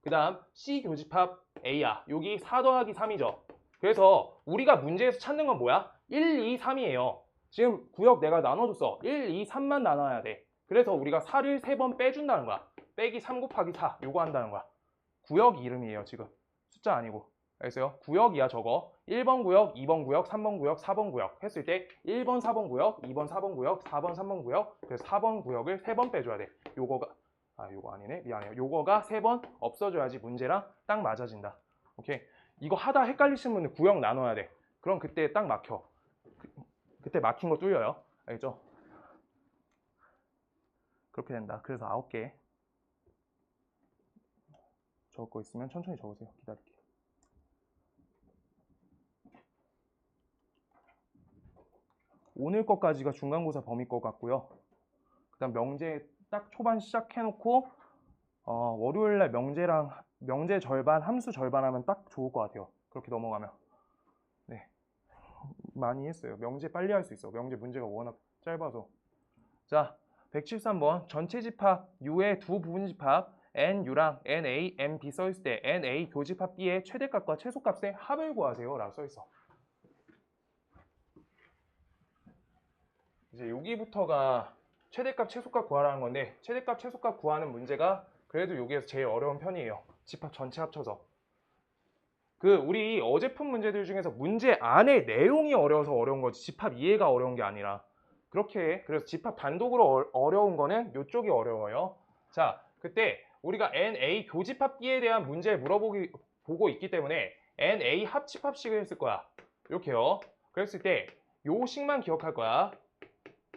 Speaker 1: 그 다음 C교집합 A야. 여기 4 더하기 3이죠. 그래서 우리가 문제에서 찾는 건 뭐야? 1, 2, 3이에요. 지금 구역 내가 나눠줬어. 1, 2, 3만 나눠야 돼. 그래서 우리가 4를 3번 빼준다는 거야. 빼기 3 곱하기 4 요거 한다는 거야. 구역 이름이에요 지금. 숫자 아니고. 알겠어요? 구역이야 저거. 1번 구역, 2번 구역, 3번 구역, 4번 구역 했을 때 1번 4번 구역, 2번 4번 구역, 4번 3번 구역. 그래서 4번 구역을 3번 빼줘야 돼. 요거 아니네. 미안해요. 요거가 3번 없어져야지 문제랑 딱 맞아진다. 오케이. 이거 하다 헷갈리시는 분은 구역 나눠야 돼. 그럼 그때 딱 막혀. 그때 막힌 거 뚫려요. 알겠죠? 그렇게 된다. 그래서 9개. 적을 거 있으면 천천히 적으세요. 기다릴게요. 오늘 것까지가 중간고사 범위 것 같고요. 그 다음 명제 딱 초반 시작해놓고 월요일날 명제 절반, 함수 절반 하면 딱 좋을 것 같아요. 그렇게 넘어가면. 네, 많이 했어요. 명제 빨리 할 수 있어. 명제 문제가 워낙 짧아서. 자, 173번 전체 집합 U의 두 부분 집합 NU랑 NA, MB 써있을 때 NA 교집합 B의 최대값과 최소값의 합을 구하세요 라고 써있어. 이제 여기부터가 최대값, 최소값 구하라는 건데 최대값, 최소값 구하는 문제가 그래도 여기에서 제일 어려운 편이에요. 집합 전체 합쳐서. 우리 어제 푼 문제들 중에서 문제 안에 내용이 어려워서 어려운 거지 집합 이해가 어려운 게 아니라 그렇게 그래서 집합 단독으로 어려운 거는 이쪽이 어려워요. 자, 그때 우리가 NA 교집합 B에 대한 문제 보고 있기 때문에 NA 합집합식을 했을 거야. 이렇게요. 그랬을 때 요 식만 기억할 거야.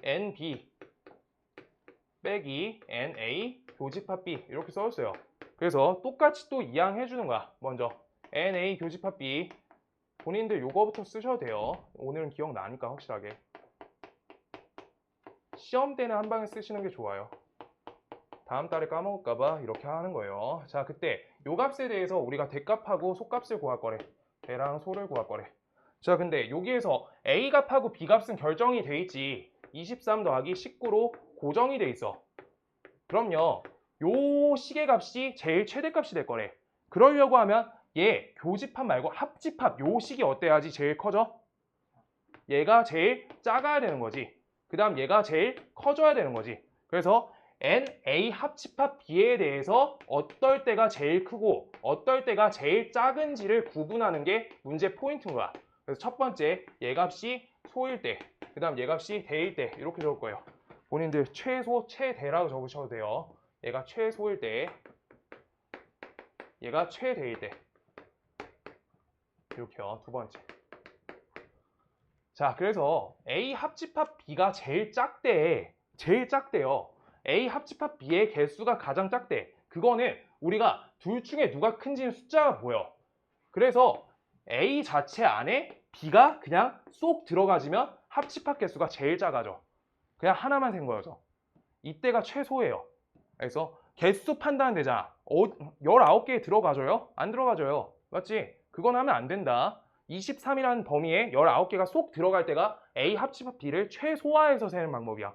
Speaker 1: NB 빼기 NA 교집합 B 이렇게 써줬어요. 그래서 똑같이 또 이항해 주는 거야. 먼저 NA 교집합 B 본인들 요거부터 쓰셔도 돼요. 오늘은 기억나니까 확실하게. 시험 때는 한 방에 쓰시는 게 좋아요. 다음 달에 까먹을까봐 이렇게 하는 거예요. 자, 그때 요 값에 대해서 우리가 대값하고 소값을 구할 거래. 대랑 소를 구할 거래. 자, 근데 여기에서 A 값하고 B 값은 결정이 돼 있지. 23 더하기 19로 고정이 돼 있어. 그럼요. 요 시계값이 제일 최대값이 될 거래. 그러려고 하면 얘 교집합 말고 합집합 요 식이 어때야지 제일 커져? 얘가 제일 작아야 되는 거지. 그 다음 얘가 제일 커져야 되는 거지. 그래서 NA 합집합 B에 대해서 어떨 때가 제일 크고 어떨 때가 제일 작은지를 구분하는 게 문제 포인트인 거야. 그래서 첫 번째 얘 값이 소일 때, 그 다음 얘 값이 대일 때 이렇게 적을 거예요. 본인들 최소, 최대라고 적으셔도 돼요. 얘가 최소일 때, 얘가 최대일 때 이렇게요. 두 번째. 자, 그래서 A 합집합 B가 제일 작대요. A 합집합 B의 개수가 가장 작대. 그거는 우리가 둘 중에 누가 큰지는 숫자가 보여. 그래서 A 자체 안에 B가 그냥 쏙 들어가지면 합집합 개수가 제일 작아져. 그냥 하나만 센 거죠. 이때가 최소예요. 그래서 개수 판단 되잖아. 19개에 들어가줘요? 안 들어가줘요. 맞지? 그건 하면 안 된다. 23이라는 범위에 19개가 쏙 들어갈 때가 A 합집합 B를 최소화해서 세는 방법이야.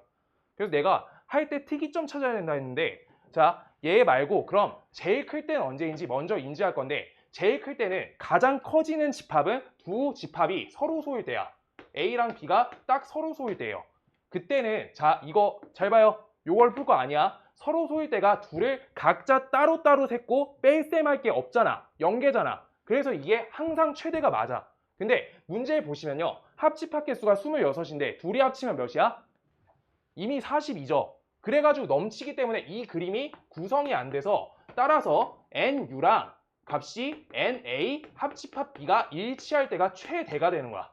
Speaker 1: 그래서 내가 할 때 특이점 찾아야 된다 했는데 자, 얘 말고 그럼 제일 클 때는 언제인지 먼저 인지할 건데 제일 클 때는 가장 커지는 집합은 두 집합이 서로 소일 때야. A랑 B가 딱 서로 소일 때예요. 그때는 자, 이거 잘 봐요. 요걸 풀 거 아니야. 서로 소일 때가 둘을 각자 따로따로 셌고 뺄셈 할 게 없잖아. 연계잖아. 그래서 이게 항상 최대가 맞아. 근데 문제 보시면요. 합집합 개수가 26인데 둘이 합치면 몇이야? 이미 42죠. 그래가지고 넘치기 때문에 이 그림이 구성이 안 돼서 따라서 NU랑 값이 NA 합집합 B가 일치할 때가 최대가 되는 거야.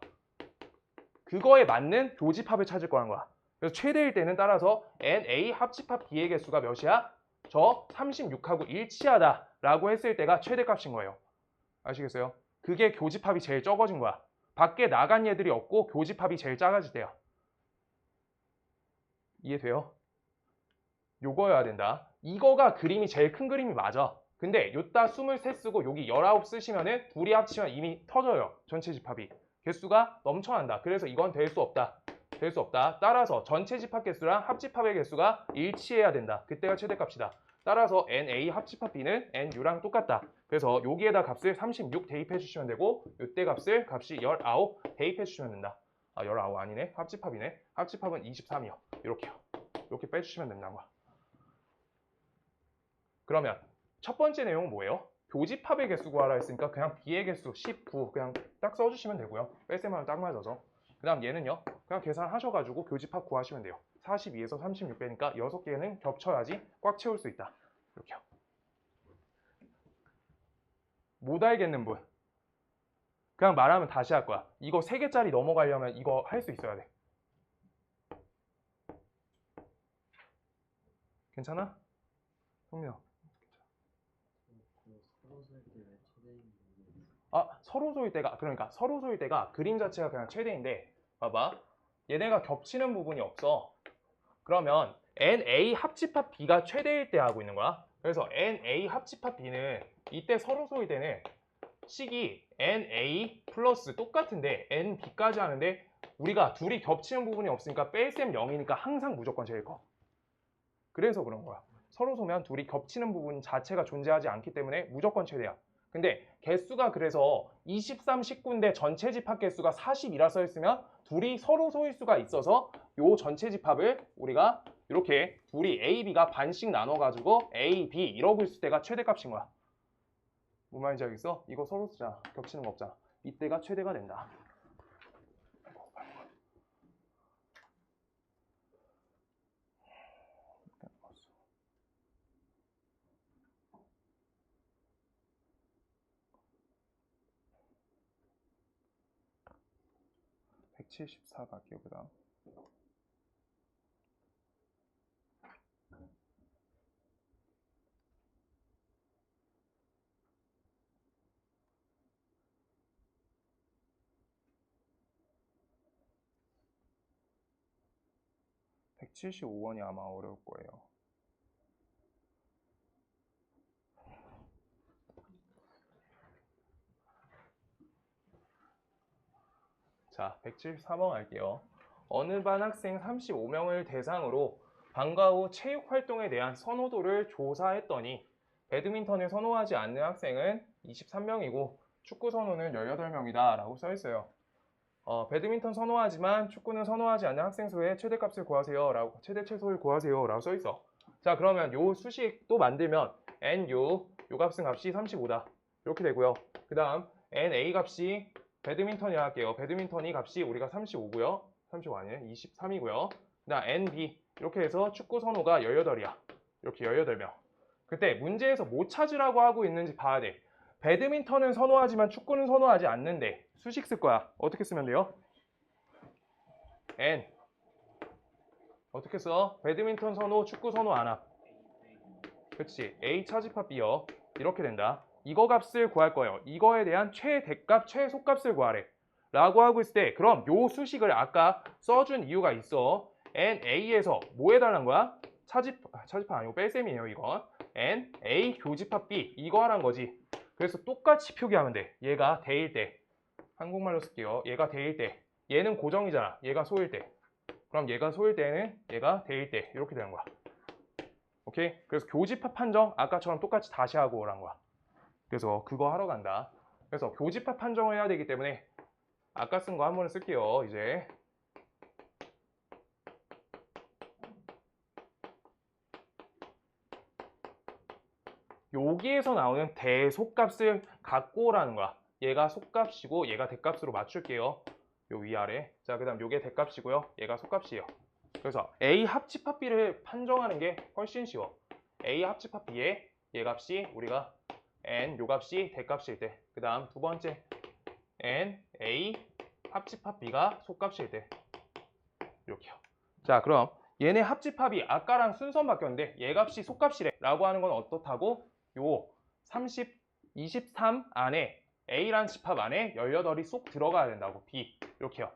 Speaker 1: 그거에 맞는 교집합을 찾을 거란 거야. 그래서 최대일 때는 따라서 NA 합집합 B의 개수가 몇이야? 저 36하고 일치하다라고 했을 때가 최대값인 거예요. 아시겠어요? 그게 교집합이 제일 적어진 거야. 밖에 나간 얘들이 없고 교집합이 제일 작아질 때야. 이해돼요? 요거여야 된다. 이거가 그림이 제일 큰 그림이 맞아. 근데 요따 23 쓰고 여기 19 쓰시면은 둘이 합치면 이미 터져요. 전체 집합이. 개수가 넘쳐난다. 그래서 이건 될 수 없다. 될 수 없다. 따라서 전체 집합 개수랑 합집합의 개수가 일치해야 된다. 그때가 최대값이다. 따라서 NA 합집합 B는 NU랑 똑같다. 그래서 여기에다 값을 36 대입해 주시면 되고 요때 값을 값이 19 대입해 주시면 된다. 아 19 아니네. 합집합이네. 합집합은 23이요. 이렇게요. 이렇게 빼주시면 된다는 거야. 그러면 첫 번째 내용은 뭐예요? 교집합의 개수 구하라 했으니까 그냥 B의 개수 19 그냥 딱 써주시면 되고요. 뺄셈하면 딱 맞아서. 그 다음 얘는요. 그냥 계산하셔가지고 교집합 구하시면 돼요. 42에서 36 빼니까 6개는 겹쳐야지 꽉 채울 수 있다. 이렇게요. 못 알겠는 분. 그냥 말하면 다시 할 거야. 이거 3개짜리 넘어가려면 이거 할 수 있어야 돼. 괜찮아? 성민아. 아, 서로 소일 때가 그러니까 서로 소일 때가 그림 자체가 그냥 최대인데 봐봐. 얘네가 겹치는 부분이 없어. 그러면 NA 합집합 B가 최대일 때 하고 있는 거야. 그래서 NA 합집합 B는 이때 서로 소일 때는 식이 NA 플러스 똑같은데 NB까지 하는데 우리가 둘이 겹치는 부분이 없으니까 뺄셈 0이니까 항상 무조건 제일 커. 그래서 그런 거야. 서로 소면 둘이 겹치는 부분 자체가 존재하지 않기 때문에 무조건 최대야. 근데 개수가 그래서 23, 19인데 전체 집합 개수가 40이라 써있으면 둘이 서로 소일 수가 있어서 요 전체 집합을 우리가 이렇게 둘이 A, B가 반씩 나눠가지고 A, B 이러고 있을 때가 최대값인 거야. 뭔 말인지 알겠어? 이거 서로 쓰잖아. 겹치는 거 없잖아. 이때가 최대가 된다. 174 갈게요. 그 다음 175원이 아마 어려울 거예요. 자, 173번 할게요. 어느 반 학생 35명을 대상으로 방과 후 체육 활동에 대한 선호도를 조사했더니 배드민턴을 선호하지 않는 학생은 23명이고 축구 선호는 18명이다 라고 써있어요. 배드민턴 선호하지만 축구는 선호하지 않는 학생 수의 최대값을 구하세요 라고 최대 최소를 구하세요 라고 써있어. 자, 그러면 요 수식 또 만들면 NU 요 값은 값이 35다 이렇게 되고요. 그 다음 NA 값이 배드민턴이라 할게요. 배드민턴이 값이 우리가 35고요. 35 아니에요. 23이고요. 그 다음 NB 이렇게 해서 축구 선호가 18이야. 이렇게 18명. 그때 문제에서 뭐 찾으라고 하고 있는지 봐야 돼. 배드민턴은 선호하지만 축구는 선호하지 않는데 수식 쓸 거야. 어떻게 쓰면 돼요? N 어떻게 써? 배드민턴 선호, 축구 선호 안 합. 그치? A 차집합 B요. 이렇게 된다. 이거 값을 구할 거예요. 이거에 대한 최대값, 최소값을 구하래. 라고 하고 있을 때 그럼 요 수식을 아까 써준 이유가 있어. NA에서 뭐 해달라는 거야? 차집합 아니고 뺄셈이에요 이건. N, A 교집합 B 이거 하라는 거지. 그래서 똑같이 표기하면 돼. 얘가 대일 때. 한국말로 쓸게요. 얘가 대일 때. 얘는 고정이잖아. 얘가 소일 때. 그럼 얘가 소일 때는 얘가 대일 때. 이렇게 되는 거야. 오케이? 그래서 교집합 판정 아까처럼 똑같이 다시 하고 오란 거야. 그래서 그거 하러 간다. 그래서 교집합 판정을 해야 되기 때문에 아까 쓴 거 한 번에 쓸게요. 이제 여기에서 나오는 대소값을 갖고 오라는 거야. 얘가 속값이고 얘가 대값으로 맞출게요. 요 위아래. 자, 그 다음 요게 대값이고요. 얘가 속값이에요. 그래서 A 합집합 B를 판정하는 게 훨씬 쉬워. A 합집합 B의 얘 값이 우리가 N 요 값이 대값일 때, 그 다음 두 번째 N A 합집합 B가 속값일 때 이렇게요. 자, 그럼 얘네 합집합이 아까랑 순서 바뀌었는데 얘 값이 속값이래 라고 하는 건 어떻다고? 요 30, 23 안에 A란 집합 안에 18이 쏙 들어가야 된다고. B 이렇게요.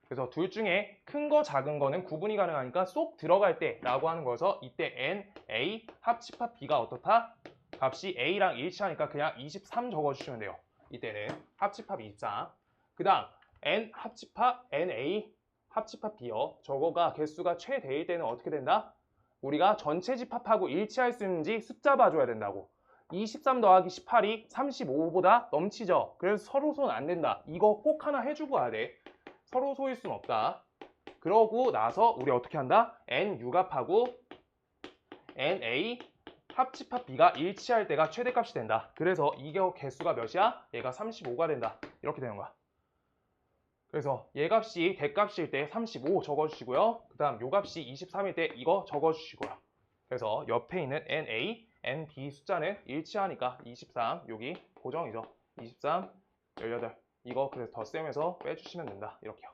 Speaker 1: 그래서 둘 중에 큰 거 작은 거는 구분이 가능하니까 쏙 들어갈 때 라고 하는 거여서 이때 N, A 합집합 B가 어떻다? 값이 A랑 일치하니까 그냥 23 적어주시면 돼요. 이때는 합집합 24. 그 다음 N 합집합 NA 합집합 B요. 저거가 개수가 최대일 때는 어떻게 된다? 우리가 전체 집합하고 일치할 수 있는지 숫자 봐줘야 된다고. 23 더하기 18이 35보다 넘치죠. 그래서 서로 손 안 된다. 이거 꼭 하나 해주고 가야 돼. 서로 소일 순 없다. 그러고 나서 우리 어떻게 한다? N 유값하고 NA 합집합 B가 일치할 때가 최대값이 된다. 그래서 이게 개수가 몇이야? 얘가 35가 된다. 이렇게 되는 거야. 그래서 얘 값이 대값일 때 35 적어주시고요. 그 다음 요 값이 23일 때 이거 적어주시고요. 그래서 옆에 있는 NA, NB 숫자는 일치하니까 23, 여기 고정이죠. 23, 18 이거 그래서 덧셈해서 빼주시면 된다. 이렇게요.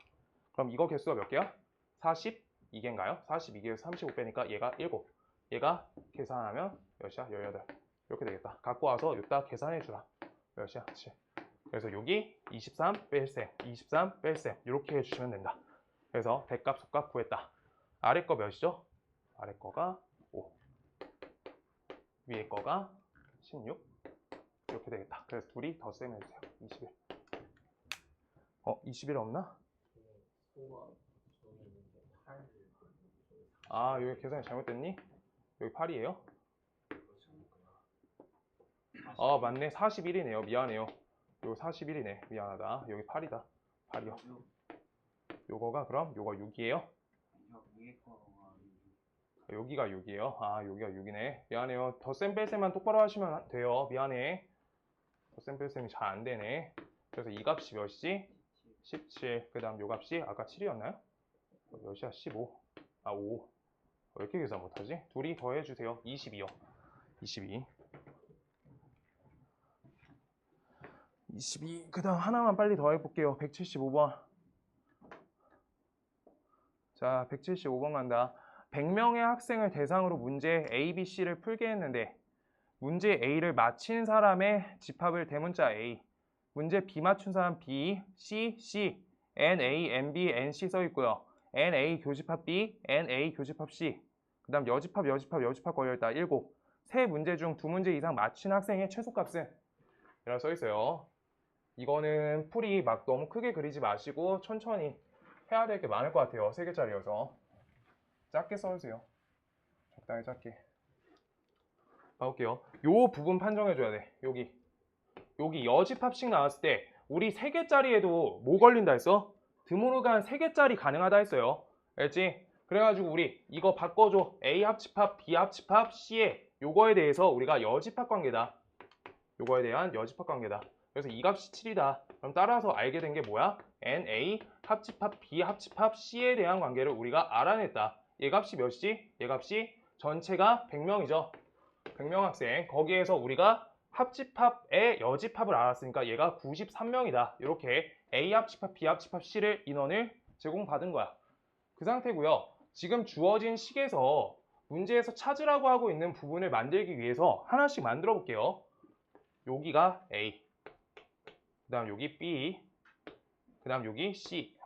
Speaker 1: 그럼 이거 개수가 몇 개야? 42개인가요? 42개에서 35 빼니까 얘가 7. 얘가 계산하면 몇이야? 18. 이렇게 되겠다. 갖고 와서 여기다 계산해주라. 몇이야? 7. 그래서 여기 23 뺄셈, 23 뺄셈 이렇게 해주시면 된다. 그래서 대값, 속값 구했다. 아래 거 몇이죠? 아래 거가 5. 위에 거가 16. 이렇게 되겠다. 그래서 둘이 덧셈 해주세요. 21. 21 없나? 아, 여기 계산이 잘못됐니? 여기 8이에요? 아, 맞네. 41이네요. 미안해요. 요거 41이네. 미안하다. 여기 8이다. 8이요. 요거가 그럼 요거 6이에요? 여기가 6이에요. 아, 여기가 6이네. 미안해요. 덧셈 뺄셈만 똑바로 하시면 돼요. 미안해. 덧셈 뺄셈이 잘 안 되네. 그래서 이 값이 몇이지? 17. 그 다음 요 값이 아까 7이었나요? 몇이야? 15. 아, 5. 왜 이렇게 계산 못하지? 둘이 더해주세요. 22요. 22. 22. 그 다음 하나만 빨리 더해볼게요. 175번. 자, 175번 간다. 100명의 학생을 대상으로 문제 A, B, C를 풀게 했는데 문제 A를 맞힌 사람의 집합을 대문자 A, 문제 B 맞춘 사람 B, C, C, NA, NB, NC 써 있고요. NA 교집합 B, NA 교집합 C. 그 다음 여집합 걸려있다. 7. 세 문제 중 2문제 이상 맞힌 학생의 최소값은? 이라고 써 있어요. 이거는 풀이 막 너무 크게 그리지 마시고 천천히 해야 될 게 많을 것 같아요. 3개짜리여서. 작게 써주세요. 적당히 작게. 봐볼게요. 요 부분 판정해줘야 돼. 여기 여집합식 나왔을 때 우리 3개짜리에도 뭐 걸린다 했어? 드모르간 3개짜리 가능하다 했어요. 알지? 그래가지고 우리 이거 바꿔줘. A 합집합, B 합집합, C에 요거에 대해서 우리가 여집합 관계다. 요거에 대한 여집합 관계다. 그래서 이 값이 7이다. 그럼 따라서 알게 된 게 뭐야? NA 합집합, B 합집합, C에 대한 관계를 우리가 알아냈다. 얘 값이 몇이지? 얘 값이 전체가 100명이죠. 100명 학생. 거기에서 우리가 합집합의 여집합을 알았으니까 얘가 93명이다. 이렇게 A 합집합, B 합집합, C를 인원을 제공받은 거야. 그 상태고요. 지금 주어진 식에서 문제에서 찾으라고 하고 있는 부분을 만들기 위해서 하나씩 만들어 볼게요. 여기가 A, 그 다음 여기 B, 그 다음 여기 C.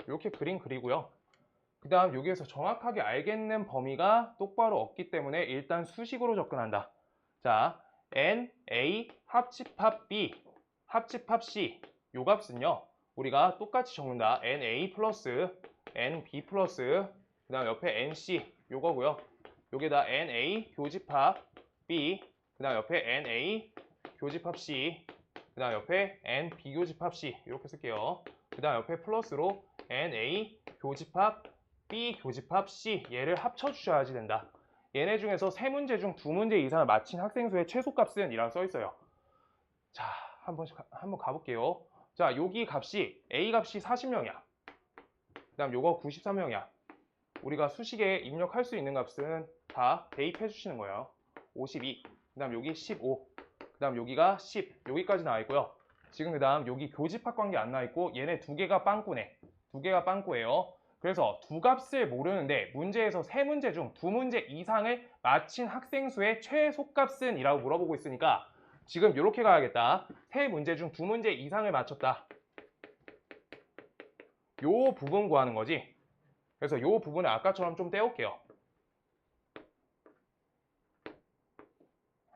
Speaker 1: 이렇게 그림 그리고요. 그 다음 여기에서 정확하게 알겠는 범위가 똑바로 없기 때문에 일단 수식으로 접근한다. 자, N, A, 합집합 B, 합집합 C. 요 값은요. 우리가 똑같이 적는다. NA 플러스 NB 플러스 그 다음 옆에 NC 요거고요. 요게다 NA 교집합 B, 그 다음 옆에 NA 교집합 C, 그 다음 옆에 NB 교집합 C 이렇게 쓸게요. 그 다음 옆에 플러스로 NA 교집합 B 교집합 C 얘를 합쳐주셔야지 된다. 얘네 중에서 3문제 중 2문제 이상을 맞힌 학생 수의 최소값은 이라고 써있어요. 자, 한번 가볼게요. 자, 여기 값이 A 값이 40명이야. 그다음 요거 93명이야. 우리가 수식에 입력할 수 있는 값은 다 대입해 주시는 거예요. 52, 그다음 여기 15, 그다음 여기가 10, 여기까지 나와 있고요. 지금 그다음 여기 교집합 관계 안 나와 있고 얘네 두 개가 빵꾸네. 두 개가 빵꾸예요. 그래서 두 값을 모르는데 문제에서 세 문제 중 두 문제 이상을 맞힌 학생 수의 최소값은 이라고 물어보고 있으니까 지금 이렇게 가야겠다. 세 문제 중 두 문제 이상을 맞췄다. 요 부분 구하는 거지. 그래서 요 부분을 아까처럼 좀 떼올게요.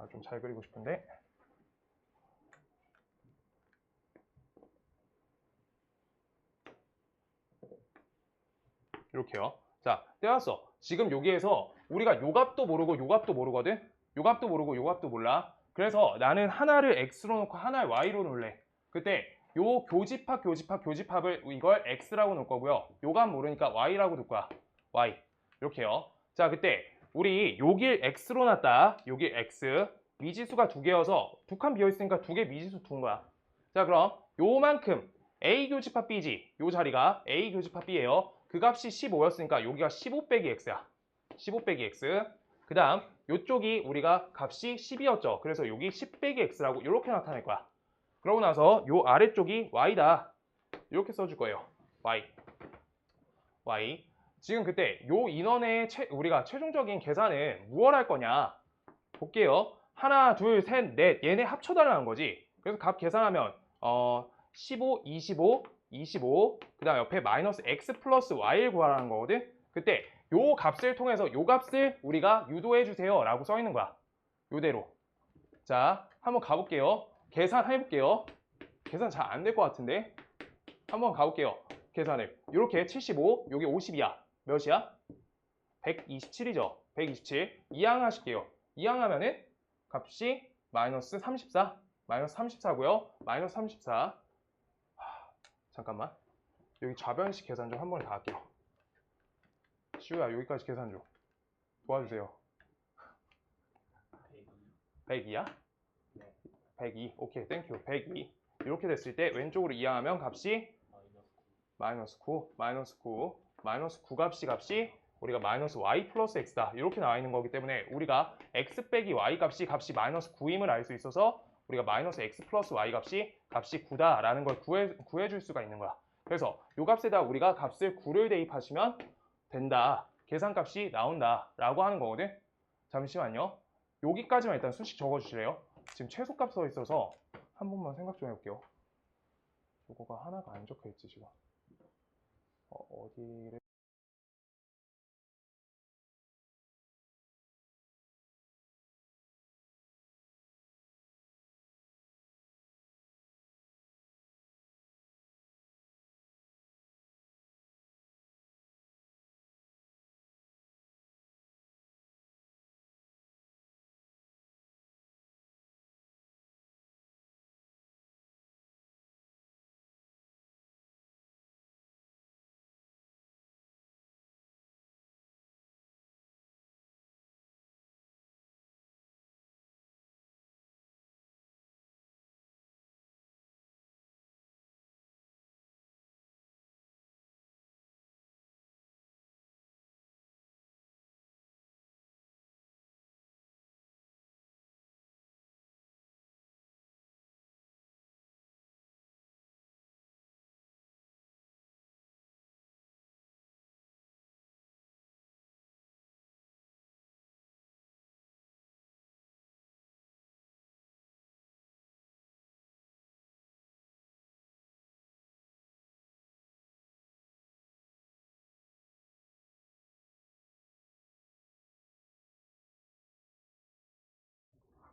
Speaker 1: 좀 잘 그리고 싶은데. 이렇게요. 자, 떼왔어. 지금 여기에서 우리가 요 값도 모르고 요 값도 모르거든? 요 값도 모르고 요 값도 몰라. 그래서 나는 하나를 x로 놓고 하나를 y로 놓을래. 그때 요 교집합을 이걸 x라고 놓을 거고요. 요 값 모르니까 y라고 놓을 거야. y. 이렇게요. 자, 그때 우리 여길 x로 놨다. 여길 x. 미지수가 두 개여서 두 칸 비어있으니까 두 개 미지수 둔 거야. 자, 그럼 요만큼 a 교집합 b지. 요 자리가 a 교집합 b예요. 그 값이 15였으니까 여기가 15 빼기 x야. 15 빼기 x. 그 다음 이쪽이 우리가 값이 10이었죠. 그래서 여기 10 빼기 x라고 이렇게 나타낼 거야. 그러고 나서 요 아래쪽이 y다. 이렇게 써줄 거예요. y. 지금 그때 요 인원의 우리가 최종적인 계산은 무엇 할 거냐. 볼게요. 하나, 둘, 셋, 넷. 얘네 합쳐달라는 거지. 그래서 값 계산하면 15, 25, 그 다음 옆에 마이너스 x 플러스 y를 구하라는 거거든. 그때 요 값을 통해서 요 값을 우리가 유도해 주세요 라고 써 있는 거야. 요대로. 자, 한번 가볼게요. 계산해 볼게요. 계산 잘 안 될 것 같은데. 한번 가볼게요. 계산을. 이렇게 75, 요게 50이야. 몇이야? 127이죠. 127. 이항하실게요. 이항하면은 값이 마이너스 34. 마이너스 34고요. 마이너스 34. 잠깐만. 여기 좌변식 계산 좀 한 번에 다 할게요. 시우야, 여기까지 계산 좀 도와주세요. 102야? 102. 오케이, 땡큐. 102. 이렇게 됐을 때 왼쪽으로 이항하면 값이 마이너스 9, 마이너스 9, 마이너스 9 값이 우리가 마이너스 y 플러스 x다. 이렇게 나와 있는 거기 때문에 우리가 x 빼기 y 값이 마이너스 9임을 알 수 있어서 우리가 마이너스 x 플러스 y 값이 9다라는 걸 구해줄 수가 있는 거야. 그래서 이 값에다 우리가 값을 9를 대입하시면 된다. 계산값이 나온다. 라고 하는 거거든. 잠시만요. 여기까지만 일단 수식 적어주실래요? 지금 최소값 써 있어서 한 번만 생각 좀 해볼게요. 요거가 하나가 안 적혀있지 지금. 어디를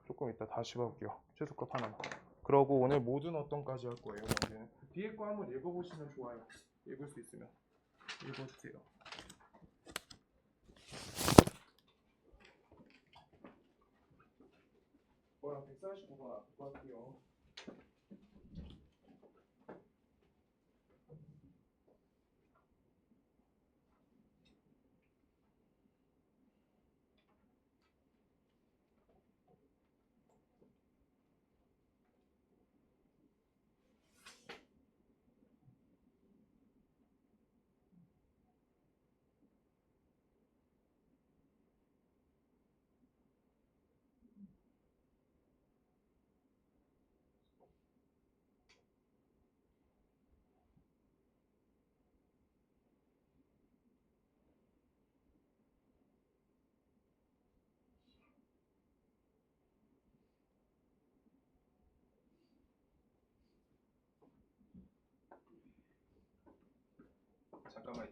Speaker 1: 조금 이따 다시 봐볼게요. 최소값 하나만. 그러고 오늘 모든 어떤까지 할 거예요. 문제는 뒤에 거 한번 읽어보시면 좋아요. 읽을 수 있으면 읽어주세요. 뭐랑 149번 앞에 할게요.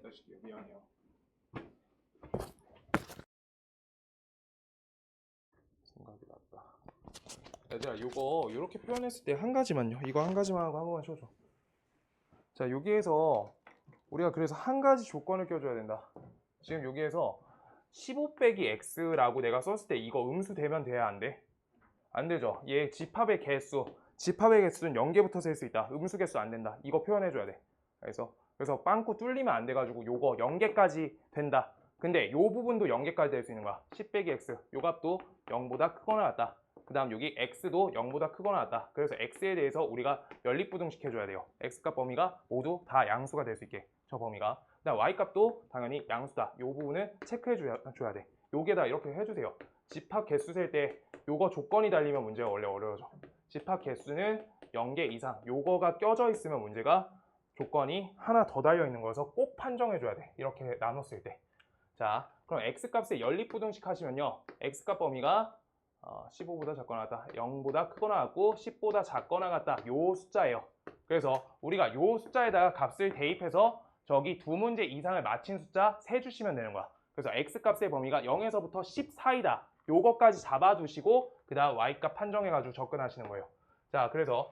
Speaker 1: 했다 식이에요. 미안해요. 생각이 났다. 얘들아, 이거 이렇게 표현했을 때 한 가지만요. 이거 한 가지만 하고 한 번만 쳐줘. 자, 여기에서 우리가 그래서 한 가지 조건을 껴줘야 된다. 지금 여기에서 15 빼기 x라고 내가 썼을 때 이거 음수 되면 돼야 안 돼? 안 되죠. 얘 집합의 개수는 0개부터 셀 수 있다. 음수 개수 안 된다. 이거 표현해줘야 돼. 그래서 빵꾸 뚫리면 안 돼가지고 요거 0개까지 된다. 근데 요 부분도 0개까지 될 수 있는 거야. 10 빼기 x. 요 값도 0보다 크거나 같다. 그 다음 여기 x도 0보다 크거나 같다. 그래서 x에 대해서 우리가 연립부등식해줘야 돼요. x값 범위가 모두 다 양수가 될 수 있게. 저 범위가. 그 다음 y값도 당연히 양수다. 요 부분은 체크해줘야 돼. 요게다 이렇게 해주세요. 집합 개수 셀 때 요거 조건이 달리면 문제가 원래 어려워져. 집합 개수는 0개 이상. 요거가 껴져 있으면 문제가 조건이 하나 더 달려 있는 거여서 꼭 판정해줘야 돼. 이렇게 나눴을 때. 자, 그럼 x값의 연립부등식 하시면요. x값 범위가 15보다 작거나 같다. 0보다 크거나 같고 10보다 작거나 같다. 요 숫자예요. 그래서 우리가 요 숫자에다가 값을 대입해서 저기 두 문제 이상을 맞힌 숫자 세주시면 되는 거야. 그래서 x값의 범위가 0에서부터 10 사이다. 요거까지 잡아두시고 그 다음 y값 판정해가지고 접근하시는 거예요. 자, 그래서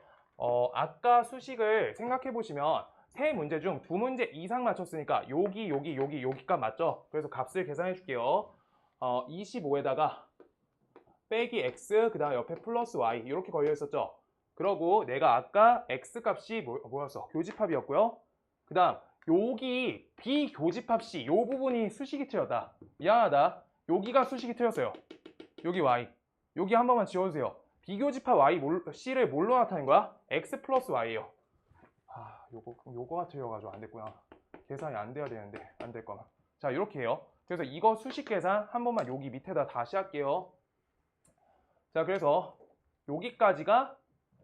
Speaker 1: 아까 수식을 생각해 보시면 세 문제 중 두 문제 이상 맞췄으니까 여기 값 맞죠? 그래서 값을 계산해 줄게요. 25에다가 빼기 x 그 다음 옆에 플러스 y 이렇게 걸려 있었죠? 그러고 내가 아까 x 값이 뭐였어? 교집합이었고요. 그 다음 여기 비교집합 요 부분이 수식이 틀렸다. 미안하다. 여기가 수식이 틀렸어요. 여기 y. 여기 한 번만 지워주세요. 비교집합 c를 뭘로 나타낸 거야? x 플러스 y예요. 요거가 틀려가지고 안 됐구나. 계산이 안 돼야 되는데 안 될 거나. 자, 이렇게 해요. 그래서 이거 수식 계산 한 번만 여기 밑에다 다시 할게요. 자, 그래서 여기까지가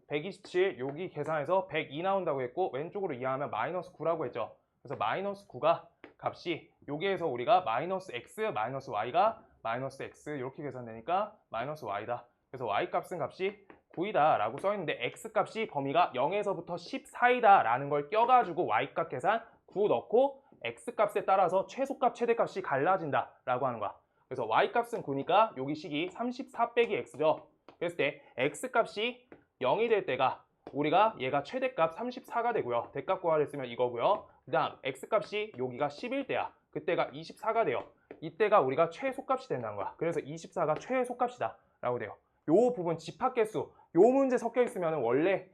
Speaker 1: 127, 여기 계산해서 102 나온다고 했고 왼쪽으로 이해하면 마이너스 9라고 했죠. 그래서 마이너스 9가 값이 여기에서 우리가 마이너스 x, 마이너스 y가 마이너스 x 이렇게 계산되니까 마이너스 y다. 그래서 y 값은 값이 9이다 라고 써있는데 x 값이 범위가 0에서부터 10 사이다 라는 걸 껴가지고 y 값 계산 9 넣고 x 값에 따라서 최소값, 최대값이 갈라진다 라고 하는 거야. 그래서 y 값은 9니까 여기 식이 34 빼기 x죠. 그랬을 때 x 값이 0이 될 때가 우리가 얘가 최대값 34가 되고요. 대값 구하려 했으면 이거고요. 그 다음 x값이 여기가 10일 때야. 그때가 24가 돼요. 이때가 우리가 최소값이 된다는 거야. 그래서 24가 최소값이다 라고 돼요. 요 부분 집합개수 요 문제 섞여 있으면 원래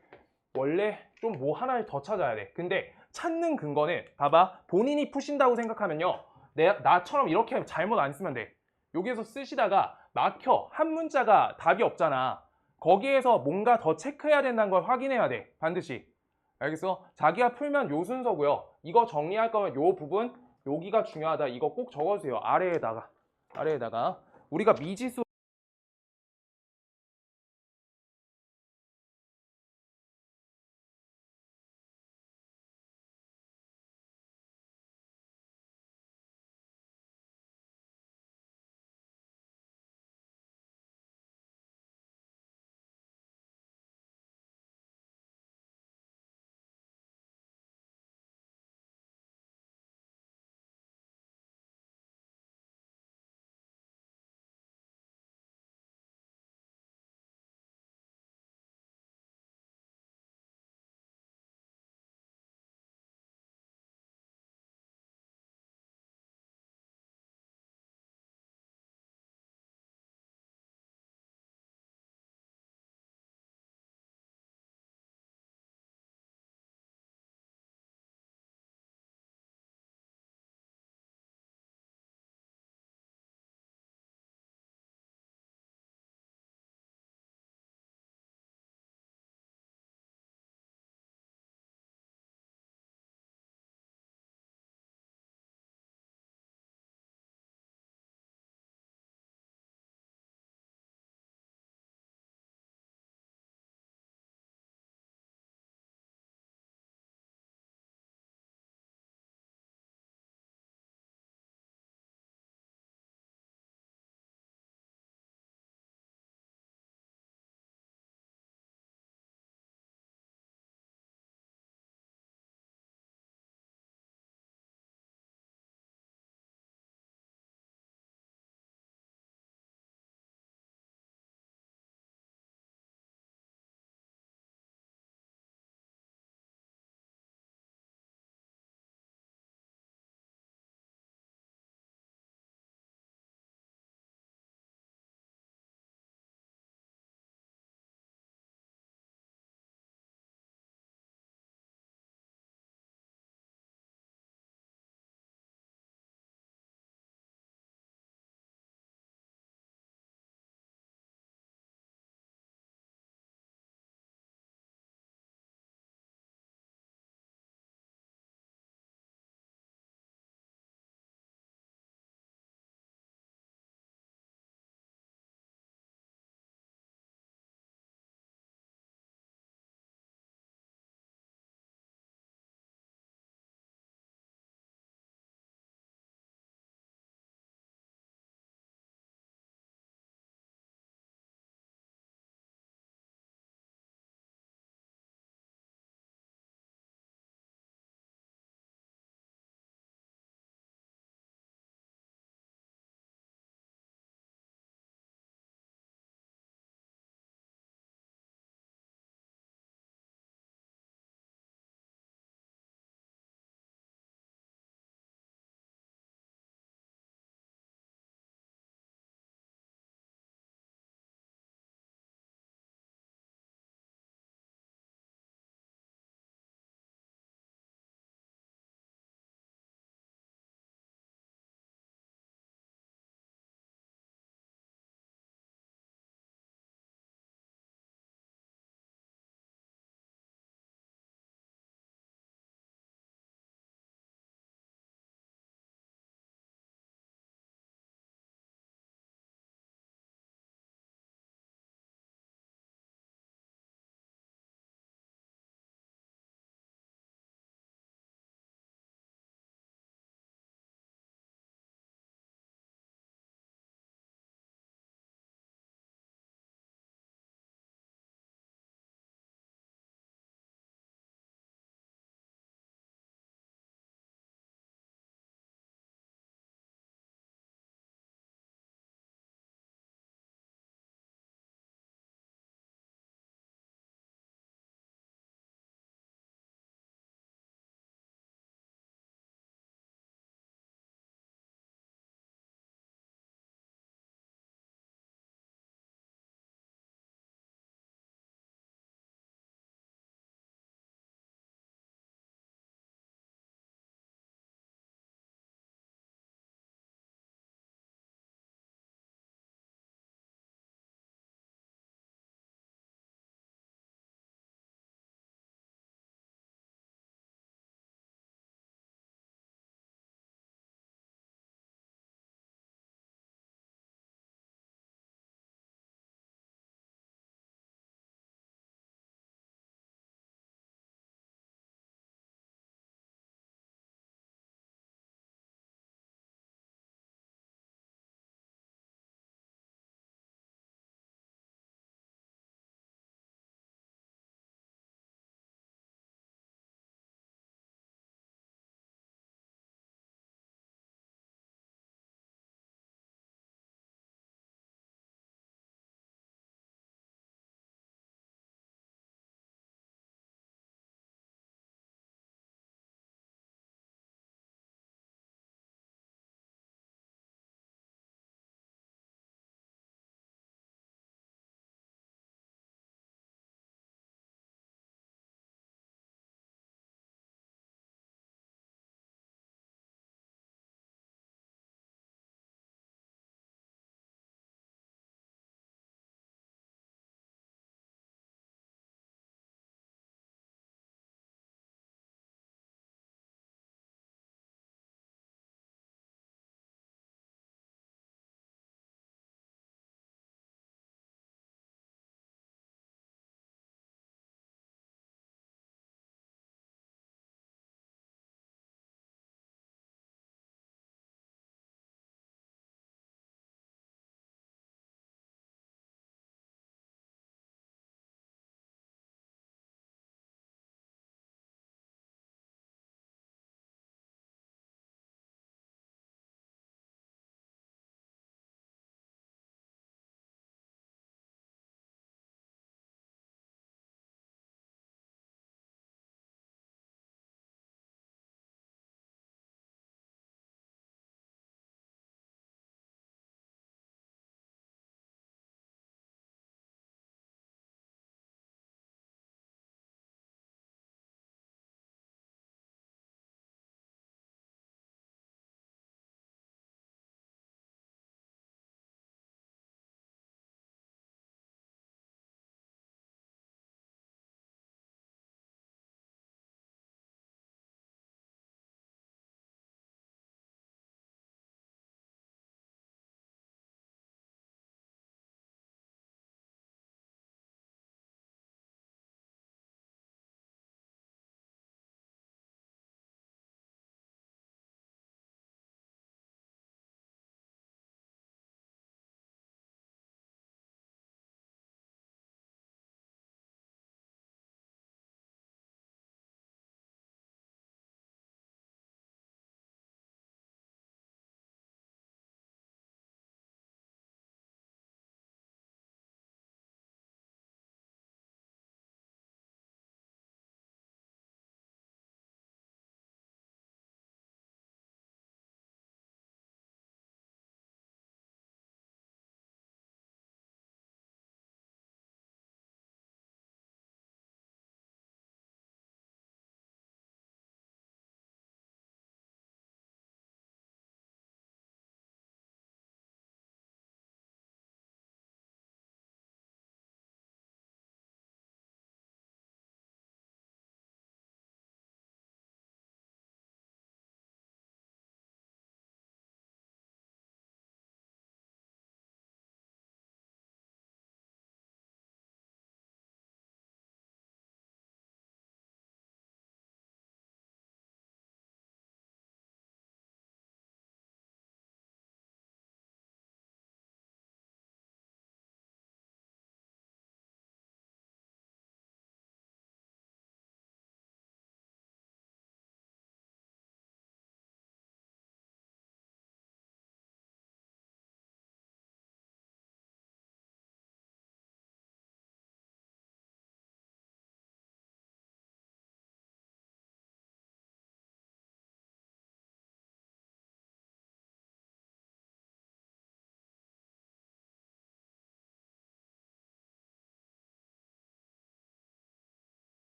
Speaker 1: 좀 뭐 하나를 더 찾아야 돼. 근데 찾는 근거는 봐봐. 본인이 푸신다고 생각하면요. 나처럼 이렇게 잘못 안 쓰면 돼. 여기에서 쓰시다가 막혀. 한 문자가 답이 없잖아. 거기에서 뭔가 더 체크해야 된다는 걸 확인해야 돼. 반드시. 알겠어? 자기가 풀면 요 순서고요. 이거 정리할 거면 요 부분 여기가 중요하다. 이거 꼭 적어주세요. 아래에다가 우리가 미지수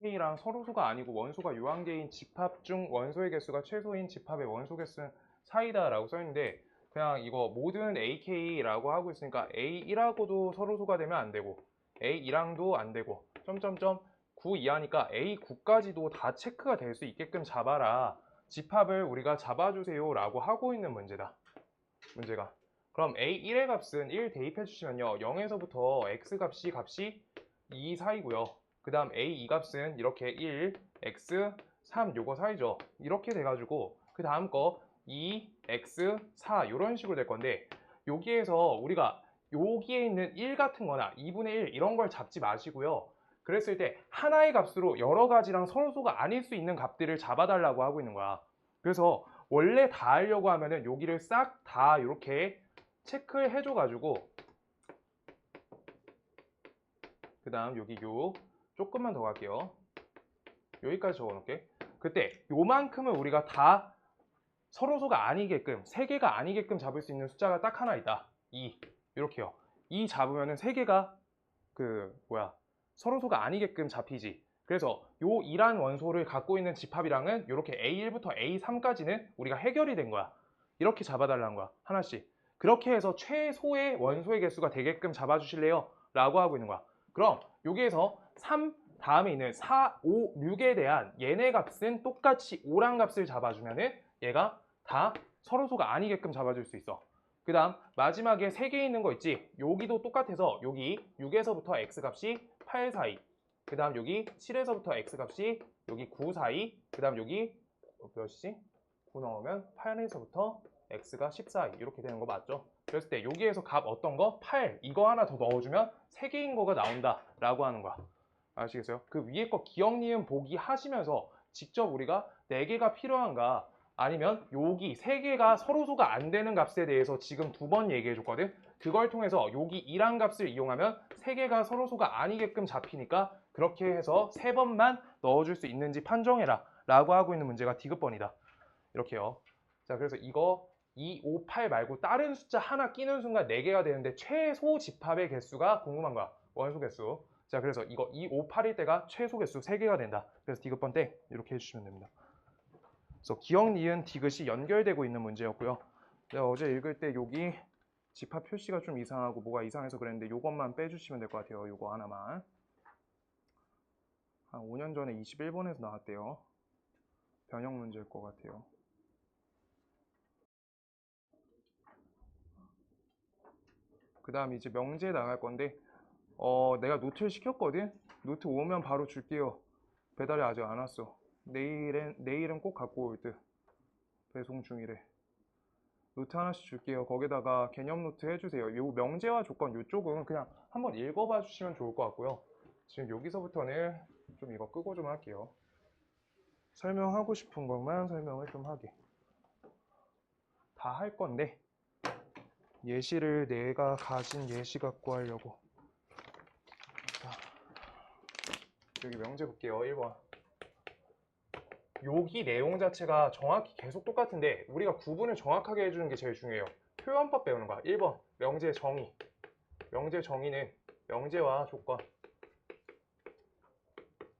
Speaker 1: K랑 서로수가 아니고 원소가 유한계인 집합 중 원소의 개수가 최소인 집합의 원소 개수는 사이다라고 써있는데 그냥 이거 모든 AK라고 하고 있으니까 A1하고도 서로수가 되면 안 되고 A2랑도 안 되고 점점점 9 이하니까 A9까지도 다 체크가 될 수 있게끔 잡아라. 집합을 우리가 잡아주세요 라고 하고 있는 문제다. 문제가. 그럼 A1의 값은 1 대입해 주시면요. 0에서부터 X값이 2 사이고요. 그 다음 A2 값은 이렇게 1, X, 3 요거 사이죠. 이렇게 돼가지고 그 다음 거 2, X, 4 이런 식으로 될 건데 여기에서 우리가 여기에 있는 1 같은 거나 2분의 1 이런 걸 잡지 마시고요. 그랬을 때 하나의 값으로 여러 가지랑 서로수가 아닐 수 있는 값들을 잡아달라고 하고 있는 거야. 그래서 원래 다 하려고 하면은 여기를 싹 다 이렇게 체크를 해줘가지고 그 다음 여기 요 조금만 더 갈게요. 여기까지 적어놓을게. 그때 요만큼은 우리가 다 서로수가 아니게끔 3개가 아니게끔 잡을 수 있는 숫자가 딱 하나 있다. 2 이렇게요. 2 잡으면은 3개가 서로수가 아니게끔 잡히지. 그래서 요 2란 원소를 갖고 있는 집합이랑은 이렇게 A1부터 A3까지는 우리가 해결이 된 거야. 이렇게 잡아달라는 거야. 하나씩. 그렇게 해서 최소의 원소의 개수가 되게끔 잡아주실래요? 라고 하고 있는 거야. 그럼 여기에서 3 다음에 있는 4, 5, 6에 대한 얘네 값은 똑같이 5란 값을 잡아주면은 얘가 다 서로수가 아니게끔 잡아줄 수 있어. 그 다음 마지막에 3개 있는 거 있지? 여기도 똑같아서 여기 6에서부터 X값이 8 사이, 그 다음 여기 7에서부터 X값이 여기 9 사이, 그 다음 여기 몇이지? 9 넣으면 8에서부터 X가 10 사이 이렇게 되는 거 맞죠? 그랬을 때 여기에서 값 어떤 거? 8 이거 하나 더 넣어주면 3개인 거가 나온다 라고 하는 거야. 아시겠어요? 그 위에 거 기억, 니은, 보기 하시면서 직접 우리가 4개가 필요한가 아니면 여기 3개가 서로수가 안 되는 값에 대해서 지금 2번 얘기해 줬거든. 그걸 통해서 여기 2란 값을 이용하면 3개가 서로수가 아니게끔 잡히니까 그렇게 해서 3번만 넣어줄 수 있는지 판정해라 라고 하고 있는 문제가 디귿번이다. 이렇게요. 자, 그래서 이거 2, 5, 8 말고 다른 숫자 하나 끼는 순간 4개가 되는데 최소 집합의 개수가 궁금한 거야. 원소 개수. 자, 그래서 이거 2, 5, 8일 때가 최소 개수 3개가 된다. 그래서 디귿번 때 이렇게 해주시면 됩니다. 그래서 기억, 니은, 디귿이 연결되고 있는 문제였고요. 내가 어제 읽을 때 여기 집합 표시가 좀 이상하고 뭐가 이상해서 그랬는데 이것만 빼주시면 될 것 같아요. 이거 하나만. 한 5년 전에 21번에서 나왔대요. 변형 문제일 것 같아요. 그 다음 이제 명제 나갈 건데 내가 노트를 시켰거든. 노트 오면 바로 줄게요. 배달이 아직 안 왔어. 내일은 꼭 갖고 올 듯. 배송 중이래. 노트 하나씩 줄게요. 거기다가 개념 노트 해주세요. 요 명제와 조건 요쪽은 그냥 한번 읽어봐 주시면 좋을 것 같고요. 지금 여기서부터는 좀 이거 끄고 좀 할게요. 설명하고 싶은 것만 설명을 좀 하게. 다 할 건데 예시를 내가 가진 예시 갖고 하려고. 자, 여기 명제 볼게요. 1번. 여기 내용 자체가 정확히 계속 똑같은데 우리가 구분을 정확하게 해주는 게 제일 중요해요. 표현법 배우는 거야. 1번 명제 정의. 명제 정의는 명제와 조건.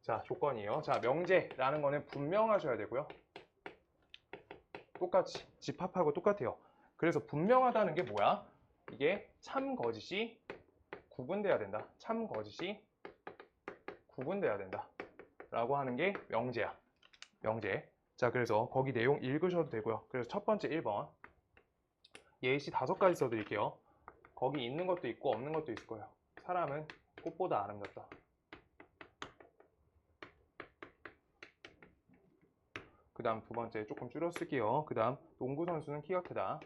Speaker 1: 자, 조건이에요. 자, 명제라는 거는 분명하셔야 되고요. 똑같이 집합하고 똑같아요. 그래서 분명하다는 게 뭐야? 이게 참 거짓이 구분돼야 된다. 참 거짓이 구분돼야 된다 라고 하는 게 명제야. 명제. 자, 그래서 거기 내용 읽으셔도 되고요. 그래서 첫 번째 1번 예시 5가지 써드릴게요. 거기 있는 것도 있고 없는 것도 있을 거예요. 사람은 꽃보다 아름답다. 그 다음 두 번째 조금 줄여 쓸게요. 그 다음 농구 선수는 키가 크다.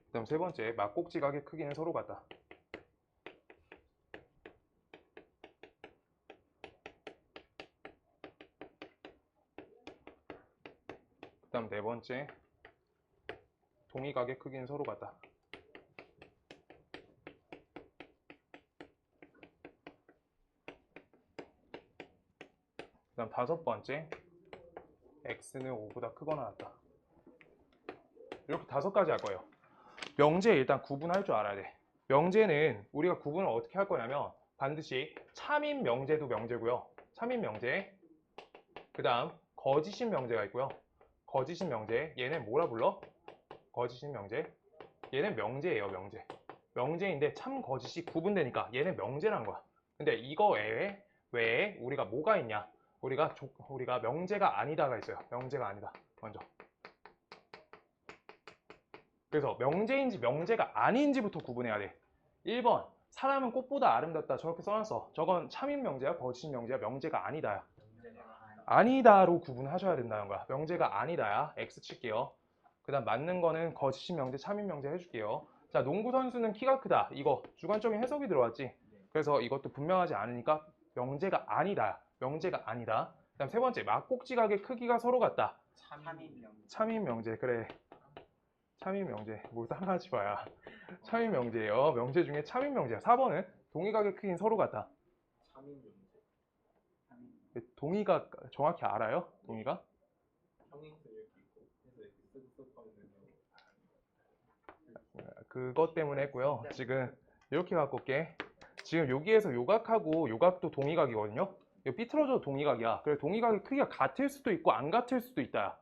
Speaker 1: 그 다음 세 번째 막곡지각의 크기는 서로 같다. 그 다음 네 번째 동의각의 크기는 서로 같다. 그 다음 다섯 번째 x는 5보다 크거나 같다. 이렇게 5가지 할 거예요. 명제 일단 구분할 줄 알아야 돼. 명제는 우리가 구분을 어떻게 할 거냐면 반드시 참인 명제도 명제고요. 참인 명제. 그 다음 거짓인 명제가 있고요. 거짓인 명제. 얘는 뭐라 불러? 거짓인 명제. 얘는 명제예요. 명제. 명제인데 참 거짓이 구분되니까 얘는 명제란 거야. 근데 이거 외에 우리가 뭐가 있냐? 우리가 명제가 아니다가 있어요. 명제가 아니다. 먼저. 그래서 명제인지 명제가 아닌지부터 구분해야 돼. 1번 사람은 꽃보다 아름답다. 저렇게 써놨어. 저건 참인 명제야? 거짓인 명제야? 명제가 아니다야. 아니다로 구분하셔야 된다는 거야. 명제가 아니다야. X 칠게요. 그 다음 맞는 거는 거짓인 명제, 참인 명제 해줄게요. 자, 농구 선수는 키가 크다. 이거 주관적인 해석이 들어왔지. 그래서 이것도 분명하지 않으니까 명제가 아니다. 명제가 아니다. 그 다음 세 번째, 막꼭지각의 크기가 서로 같다. 참인 명제. 그래. 참인 명제. 뭘 따라하지 마야. 참인 명제예요. 명제 중에 참인 명제야. 4번은 동의각의 크기는 서로 같다. 동의각 정확히 알아요? 동의각? 그것 때문에 했고요. 지금 이렇게 갖고 올게. 지금 여기에서 요각하고 요각도 동의각이거든요. 이거 삐뚤어져도 동의각이야. 그래서 동의각의 크기가 같을 수도 있고 안 같을 수도 있다.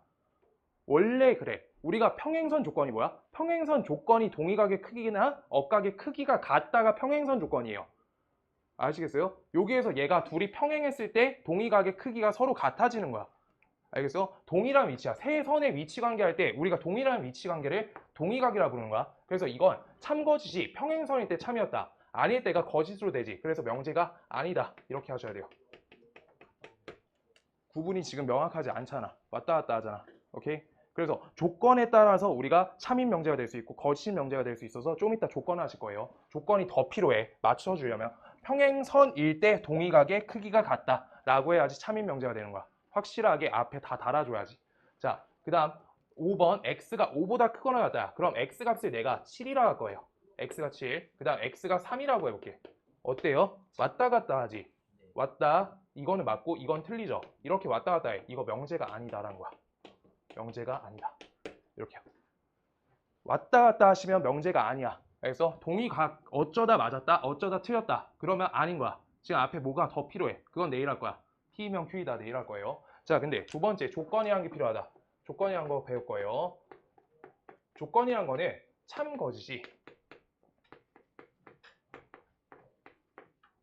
Speaker 1: 원래 그래. 우리가 평행선 조건이 뭐야? 평행선 조건이 동의각의 크기나 억각의 크기가 같다가 평행선 조건이에요. 아시겠어요? 여기에서 얘가 둘이 평행했을 때 동의각의 크기가 서로 같아지는 거야. 알겠어? 동일한 위치야. 세 선의 위치 관계할 때 우리가 동일한 위치 관계를 동의각이라 부르는 거야. 그래서 이건 참거짓이 평행선일 때 참이었다. 아닐 때가 거짓으로 되지. 그래서 명제가 아니다. 이렇게 하셔야 돼요. 구분이 지금 명확하지 않잖아. 왔다 갔다 하잖아. 오케이? 그래서 조건에 따라서 우리가 참인 명제가 될 수 있고 거짓인 명제가 될 수 있어서 좀 이따 조건 하실 거예요. 조건이 더 필요해. 맞춰주려면 평행선일 때 동의각의 크기가 같다 라고 해야지 참인 명제가 되는 거야. 확실하게 앞에 다 달아줘야지. 자, 그 다음 5번 x가 5보다 크거나 같다. 그럼 x 값을 내가 7이라 할 거예요. x가 7. 그 다음 x가 3이라고 해볼게. 어때요? 왔다 갔다 하지. 왔다. 이거는 맞고 이건 틀리죠. 이렇게 왔다 갔다 해. 이거 명제가 아니다라는 거야. 명제가 아니다. 이렇게 왔다 갔다 하시면 명제가 아니야. 그래서 동의각 어쩌다 맞았다, 어쩌다 틀렸다. 그러면 아닌 거야. 지금 앞에 뭐가 더 필요해. 그건 내일 할 거야. P명 Q이다 내일 할 거예요. 자, 근데 두 번째 조건이란 게 필요하다. 조건이란 거 배울 거예요. 조건이란 거는 참 거짓이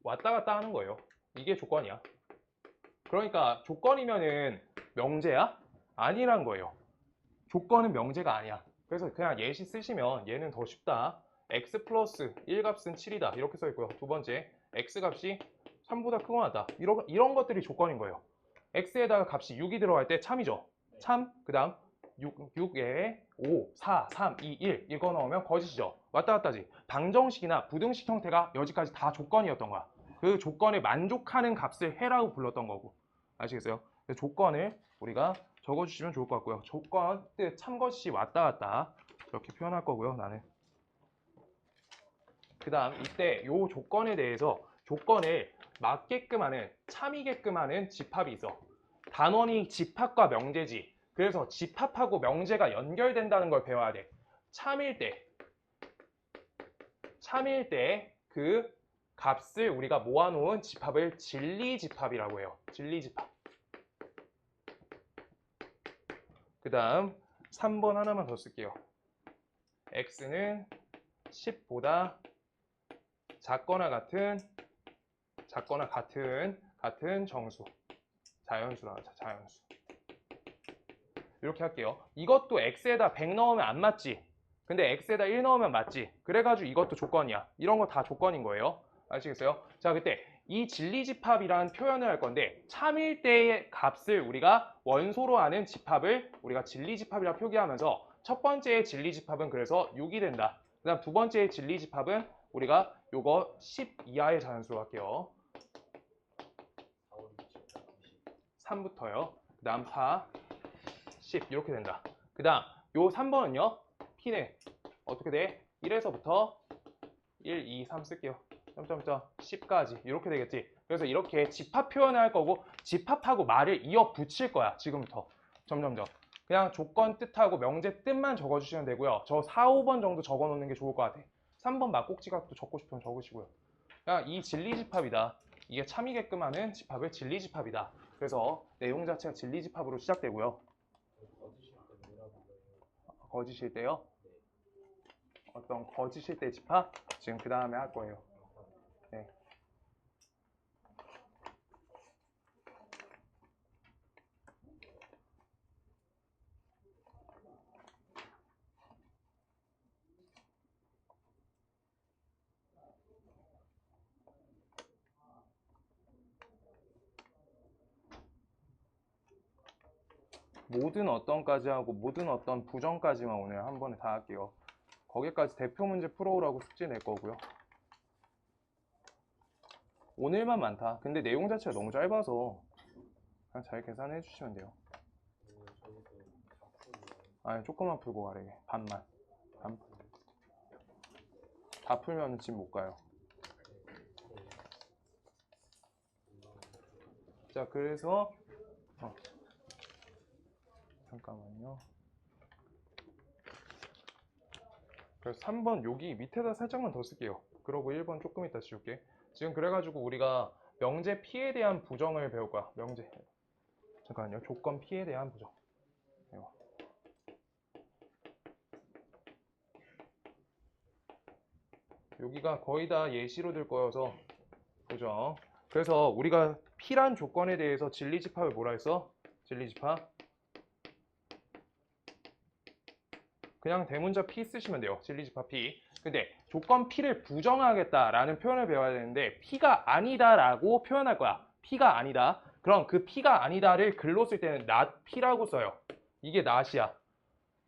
Speaker 1: 왔다 갔다 하는 거예요. 이게 조건이야. 그러니까 조건이면은 명제야? 아니란 거예요. 조건은 명제가 아니야. 그래서 그냥 예시 쓰시면 얘는 더 쉽다. x 플러스 1 값은 7이다. 이렇게 써 있고요. 두 번째, x 값이 3보다 크거나 같다. 이런 것들이 조건인 거예요. x에다가 값이 6이 들어갈 때 참이죠. 참, 그 다음 6에 5, 4, 3, 2, 1 이거 넣으면 거짓이죠. 왔다 갔다 하지. 방정식이나 부등식 형태가 여기까지 다 조건이었던 거야. 그 조건에 만족하는 값을 해라고 불렀던 거고. 아시겠어요? 조건을 우리가 적어주시면 좋을 것 같고요. 조건 뜻 참것이 왔다 갔다 이렇게 표현할 거고요. 나는 그 다음 이때 요 조건에 대해서 조건을 맞게끔 하는 참이게끔 하는 집합이 있어. 단원이 집합과 명제지. 그래서 집합하고 명제가 연결된다는 걸 배워야 돼. 참일 때 그 값을 우리가 모아놓은 집합을 진리집합이라고 해요. 진리집합. 그 다음 3번 하나만 더 쓸게요. x는 10보다 작거나 같은 정수. 자연수라 하자. 자연수. 이렇게 할게요. 이것도 x에다 100 넣으면 안 맞지? 근데 x에다 1 넣으면 맞지? 그래가지고 이것도 조건이야. 이런 거 다 조건인 거예요. 아시겠어요? 자, 그때 이 진리집합이라는 표현을 할 건데 참일 때의 값을 우리가 원소로 하는 집합을 우리가 진리집합이라 표기하면서 첫 번째의 진리집합은 그래서 6이 된다. 그 다음 두 번째의 진리집합은 우리가 요거 10 이하의 자연수로 할게요. 3부터요. 그 다음 4, 10 이렇게 된다. 그 다음 요 3번은요. P는 어떻게 돼? 1에서부터 1, 2, 3 쓸게요. 점점점 10까지 이렇게 되겠지. 그래서 이렇게 집합 표현을 할 거고 집합하고 말을 이어 붙일 거야. 지금부터 점점점. 그냥 조건 뜻하고 명제 뜻만 적어주시면 되고요. 저 4, 5번 정도 적어놓는 게 좋을 것 같아. 3번 막꼭지각도 적고 싶으면 적으시고요. 그냥 이 진리집합이다. 이게 참이게끔 하는 집합을 진리집합이다. 그래서 내용 자체가 진리집합으로 시작되고요. 거짓일 때요? 어떤 거짓일 때 집합? 지금 그 다음에 할 거예요. 네. 모든 어떤까지 하고 모든 어떤 부정까지만 오늘 한 번에 다 할게요. 거기까지 대표 문제 풀어오라고 숙제 낼 거고요. 오늘만 많다. 근데 내용 자체가 너무 짧아서 그냥 잘 계산해 주시면 돼요. 아니 조금만 풀고 가래. 반만. 다 풀면 집 못 가요. 자 그래서 잠깐만요. 그래서 3번 여기 밑에다 살짝만 더 쓸게요. 그러고 1번 조금 이따 지울게. 지금 그래가지고 우리가 명제 P에 대한 부정을 배울 거야. 명제. 잠깐만요. 조건 P에 대한 부정. 이거. 여기가 거의 다 예시로 들 거여서 부정. 그래서 우리가 P란 조건에 대해서 진리집합을 뭐라 했어? 진리집합. 그냥 대문자 P 쓰시면 돼요. 진리집합 P. 근데 조건 P를 부정하겠다라는 표현을 배워야 되는데 P가 아니다라고 표현할 거야. P가 아니다. 그럼 그 P가 아니다를 글로 쓸 때는 not P라고 써요. 이게 not이야.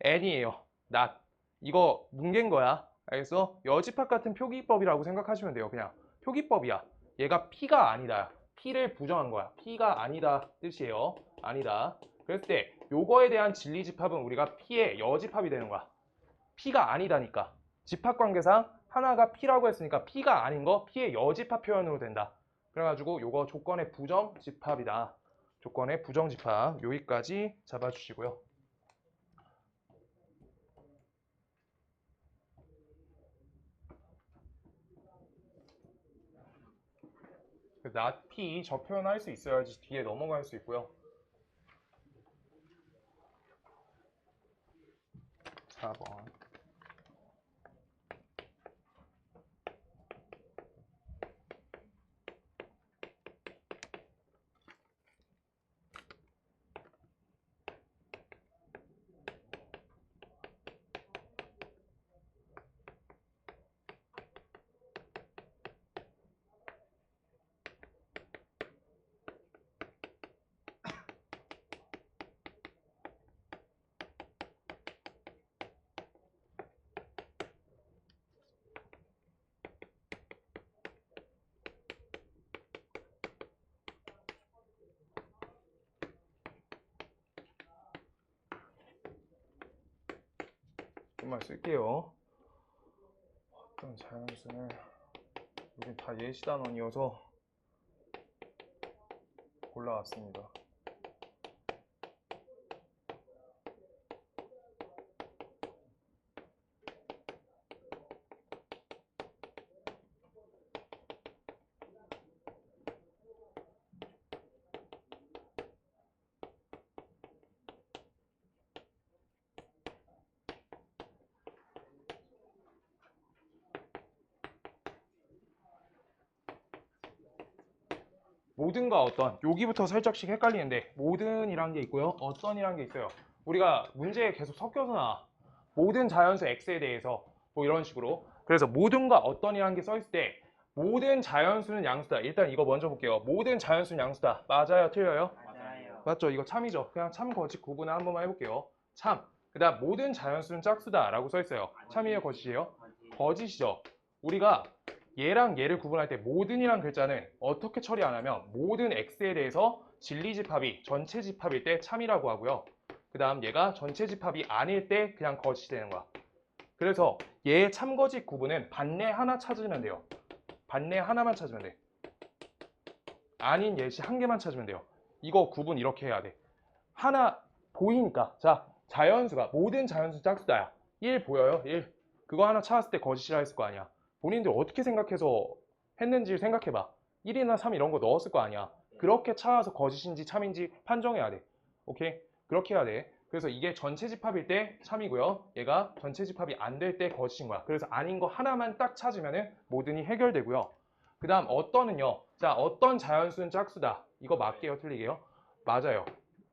Speaker 1: n이에요. not. 이거 뭉갠 거야. 알겠어? 여집합 같은 표기법이라고 생각하시면 돼요. 그냥 표기법이야. 얘가 P가 아니다. P를 부정한 거야. P가 아니다 뜻이에요. 아니다. 그랬을 때 요거에 대한 진리집합은 우리가 P의 여집합이 되는 거야. P가 아니다니까. 집합관계상 하나가 P라고 했으니까 P가 아닌 거 P의 여집합 표현으로 된다. 그래가지고 요거 조건의 부정집합이다. 조건의 부정집합 여기까지 잡아주시고요. not P 저 표현할 수 있어야지 뒤에 넘어갈 수 있고요. 4번. 좀만 쓸게요. 어떤 자연수는 여기 다 예시 단원이어서 골라왔습니다. 모든과 어떤 여기부터 살짝씩 헷갈리는데 모든이란 게 있고요. 어떤이란 게 있어요. 우리가 문제에 계속 섞여서 나와. 모든 자연수 X에 대해서 뭐 이런 식으로. 그래서 모든과 어떤이란 게 써있을 때 모든 자연수는 양수다. 일단 이거 먼저 볼게요. 모든 자연수는 양수다. 맞아요? 틀려요?
Speaker 2: 맞아요.
Speaker 1: 맞죠? 이거 참이죠. 그냥 참, 거짓 구분을 한 번만 해볼게요. 참. 그 다음 모든 자연수는 짝수다 라고 써있어요. 참이에요? 거짓이에요? 거짓이죠. 우리가 얘랑 얘를 구분할 때 모든이란 글자는 어떻게 처리 안 하면 모든 x에 대해서 진리집합이 전체 집합일 때 참이라고 하고요. 그 다음 얘가 전체 집합이 아닐 때 그냥 거짓이 되는 거야. 그래서 얘의 참거짓 구분은 반내 하나 찾으면 돼요. 반내 하나만 찾으면 돼. 아닌 예시 한 개만 찾으면 돼요. 이거 구분 이렇게 해야 돼. 하나 보이니까. 자, 자연수가 모든 자연수 짝수다야. 1 보여요? 1. 그거 하나 찾았을 때 거짓이라 했을 거 아니야. 본인들 어떻게 생각해서 했는지 생각해봐. 1이나 3 이런 거 넣었을 거 아니야. 그렇게 찾아서 거짓인지 참인지 판정해야 돼. 오케이? 그렇게 해야 돼. 그래서 이게 전체 집합일 때 참이고요. 얘가 전체 집합이 안 될 때 거짓인 거야. 그래서 아닌 거 하나만 딱 찾으면 모든이 해결되고요. 그 다음 어떤은요. 자, 어떤 자연수는 짝수다. 이거 맞게요? 틀리게요? 맞아요.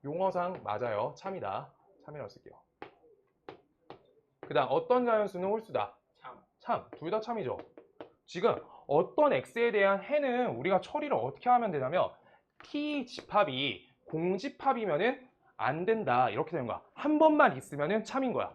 Speaker 1: 용어상 맞아요. 참이다. 참이라고 쓸게요. 그 다음 어떤 자연수는 홀수다. 참. 둘 다 참이죠. 지금 어떤 x에 대한 해는 우리가 처리를 어떻게 하면 되냐면 p 집합이 공집합이면은 안 된다 이렇게 되는 거야. 한 번만 있으면은 참인 거야.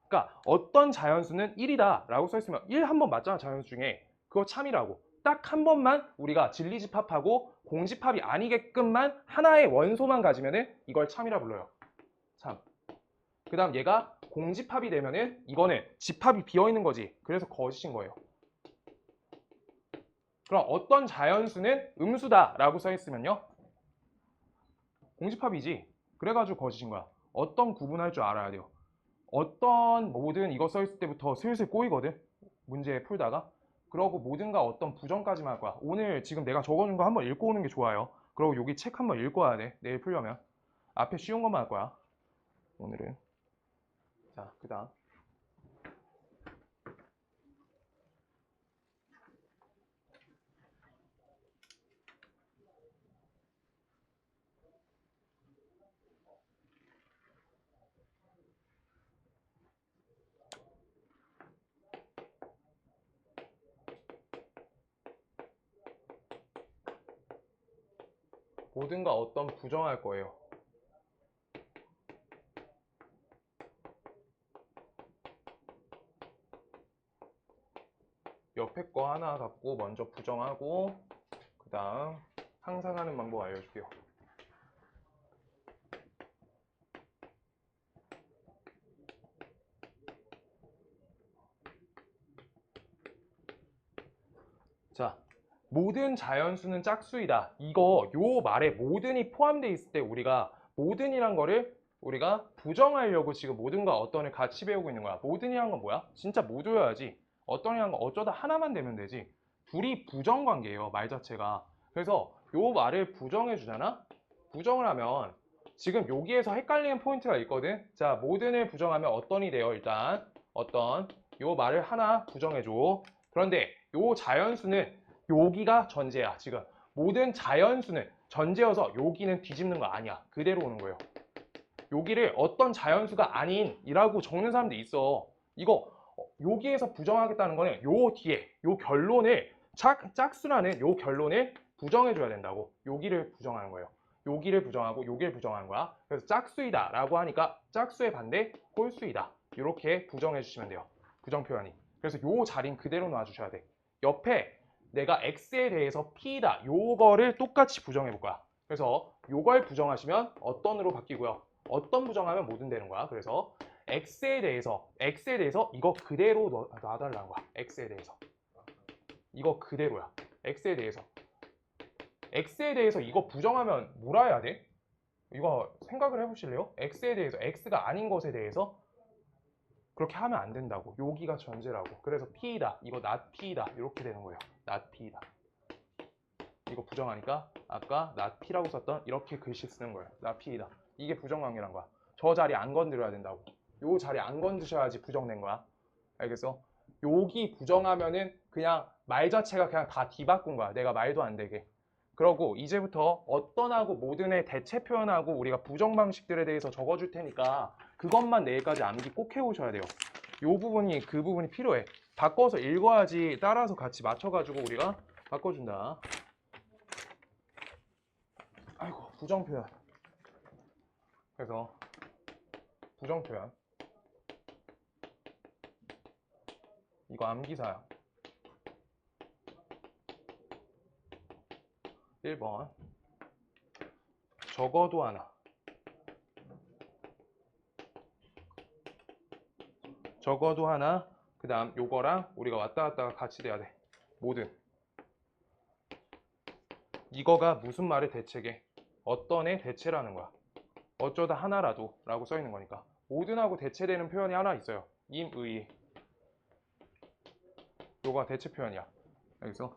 Speaker 1: 그러니까 어떤 자연수는 1이다 라고 써있으면 1 한 번 맞잖아. 자연수 중에. 그거 참이라고. 딱 한 번만 우리가 진리집합하고 공집합이 아니게끔만 하나의 원소만 가지면은 이걸 참이라 불러요. 참. 그 다음 얘가 공집합이 되면은 이거는 집합이 비어있는 거지. 그래서 거짓인 거예요. 그럼 어떤 자연수는 음수다 라고 써있으면요. 공집합이지. 그래가지고 거짓인 거야. 어떤 구분할 줄 알아야 돼요. 어떤 모든 이거 써있을 때부터 슬슬 꼬이거든. 문제 풀다가. 그러고 모든가 어떤 부정까지만 할 거야. 오늘 지금 내가 적어준 거 한번 읽고 오는 게 좋아요. 그리고 여기 책 한번 읽고 와야 돼. 내일 풀려면. 앞에 쉬운 것만 할 거야. 오늘은. 자, 그 다음. 모든가 어떤 부정할 거예요. 옆에 거 하나 갖고 먼저 부정하고 그 다음 상상하는 방법 알려줄게요. 자, 모든 자연수는 짝수이다. 이거 요 말에 모든이 포함되어 있을 때 우리가 모든이란 거를 우리가 부정하려고 지금 모든과 어떤을 같이 배우고 있는 거야. 모든이란 건 뭐야? 진짜 모두여야지. 어떤이란 건 어쩌다 하나만 되면 되지. 둘이 부정관계예요. 말 자체가. 그래서 요 말을 부정해 주잖아? 부정을 하면 지금 여기에서 헷갈리는 포인트가 있거든. 자, 모든을 부정하면 어떤이 돼요. 일단 어떤 요 말을 하나 부정해 줘. 그런데 요 자연수는 여기가 전제야. 지금 모든 자연수는 전제여서 여기는 뒤집는 거 아니야. 그대로 오는 거예요. 여기를 어떤 자연수가 아닌이라고 적는 사람도 있어. 이거 여기에서 부정하겠다는 거는 요 뒤에 요 결론을 짝수라는 요 결론을 부정해 줘야 된다고. 여기를 부정하는 거예요. 여기를 부정하고 여기를 부정하는 거야. 그래서 짝수이다 라고 하니까 짝수의 반대 홀수이다. 이렇게 부정해 주시면 돼요. 부정 표현이. 그래서 요 자리는 그대로 놔주셔야 돼. 옆에 내가 x에 대해서 p다 요거를 똑같이 부정해 볼 거야. 그래서 요걸 부정하시면 어떤으로 바뀌고요. 어떤 부정하면 모든 되는 거야. 그래서 x에 대해서 이거 그대로 놔달라는 거야. x에 대해서 이거 그대로야. x에 대해서 이거 부정하면 뭐라 해야 돼? 이거 생각을 해보실래요? x에 대해서 x가 아닌 것에 대해서 그렇게 하면 안 된다고. 여기가 전제라고. 그래서 p다 이거 not p다 이렇게 되는 거예요. not p다. 이거 부정하니까 아까 not p라고 썼던 이렇게 글씨 쓰는 거예요. not p다. 이게 부정관계란 거야. 저 자리 안 건드려야 된다고. 요 자리 안 건드셔야지 부정된 거야. 알겠어? 여기 부정하면은 그냥 말 자체가 그냥 다 뒤바꾼 거야. 내가 말도 안 되게. 그러고 이제부터 어떤하고 모든의 대체 표현하고 우리가 부정 방식들에 대해서 적어줄 테니까 그것만 내일까지 암기 꼭 해오셔야 돼요. 요 부분이 그 부분이 필요해. 바꿔서 읽어야지 따라서 같이 맞춰가지고 우리가 바꿔준다. 아이고 부정 표현. 그래서 부정 표현. 이거 암기사야. 1번 적어도 하나 그 다음 요거랑 우리가 왔다 갔다가 같이 돼야 돼. 모든 이거가 무슨 말의 대체게 어떤의 대체라는 거야. 어쩌다 하나라도 라고 써 있는 거니까 모든하고 대체되는 표현이 하나 있어요. 임의 요거가 대체 표현이야. 여기서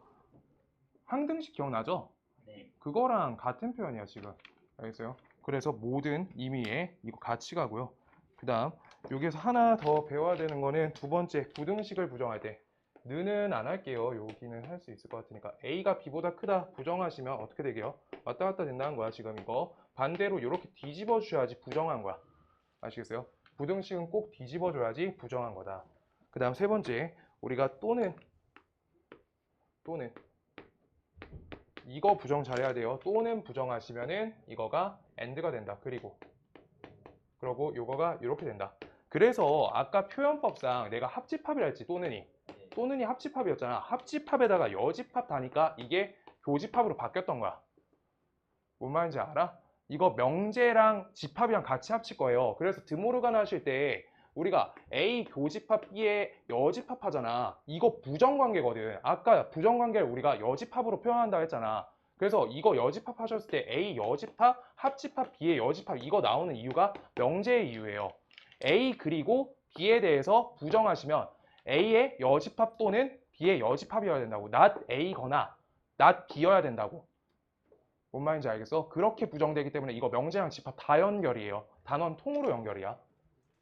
Speaker 1: 항등식 기억나죠?
Speaker 2: 네.
Speaker 1: 그거랑 같은 표현이야 지금. 알겠어요? 그래서 모든 임의에 이거 같이 가고요. 그 다음 여기서 하나 더 배워야 되는 거는 두 번째 부등식을 부정할 때 는은 안 할게요. 여기는 할 수 있을 것 같으니까 A가 B보다 크다 부정하시면 어떻게 되게요? 왔다 갔다 된다는 거야 지금 이거. 반대로 이렇게 뒤집어 주셔야지 부정한 거야. 아시겠어요? 부등식은 꼭 뒤집어 줘야지 부정한 거다. 그 다음 세 번째 우리가 또는 이거 부정 잘해야 돼요. 또는 부정하시면은 이거가 AND가 된다. 그러고 요거가 이렇게 된다. 그래서 아까 표현법상 내가 합집합이라 했지 또는이 합집합이었잖아. 합집합에다가 여집합 다니까 이게 교집합으로 바뀌었던 거야. 뭔 말인지 알아? 이거 명제랑 집합이랑 같이 합칠 거예요. 그래서 드모르간 하실 때 우리가 A 교집합 B의 여집합 하잖아. 이거 부정관계거든. 아까 부정관계를 우리가 여집합으로 표현한다 했잖아. 그래서 이거 여집합 하셨을 때 A 여집합, 합집합 B의 여집합 이거 나오는 이유가 명제의 이유예요. A 그리고 B에 대해서 부정하시면 A의 여집합 또는 B의 여집합이어야 된다고. not A거나 not B여야 된다고. 뭔 말인지 알겠어? 그렇게 부정되기 때문에 이거 명제랑 집합 다 연결이에요. 단원 통으로 연결이야.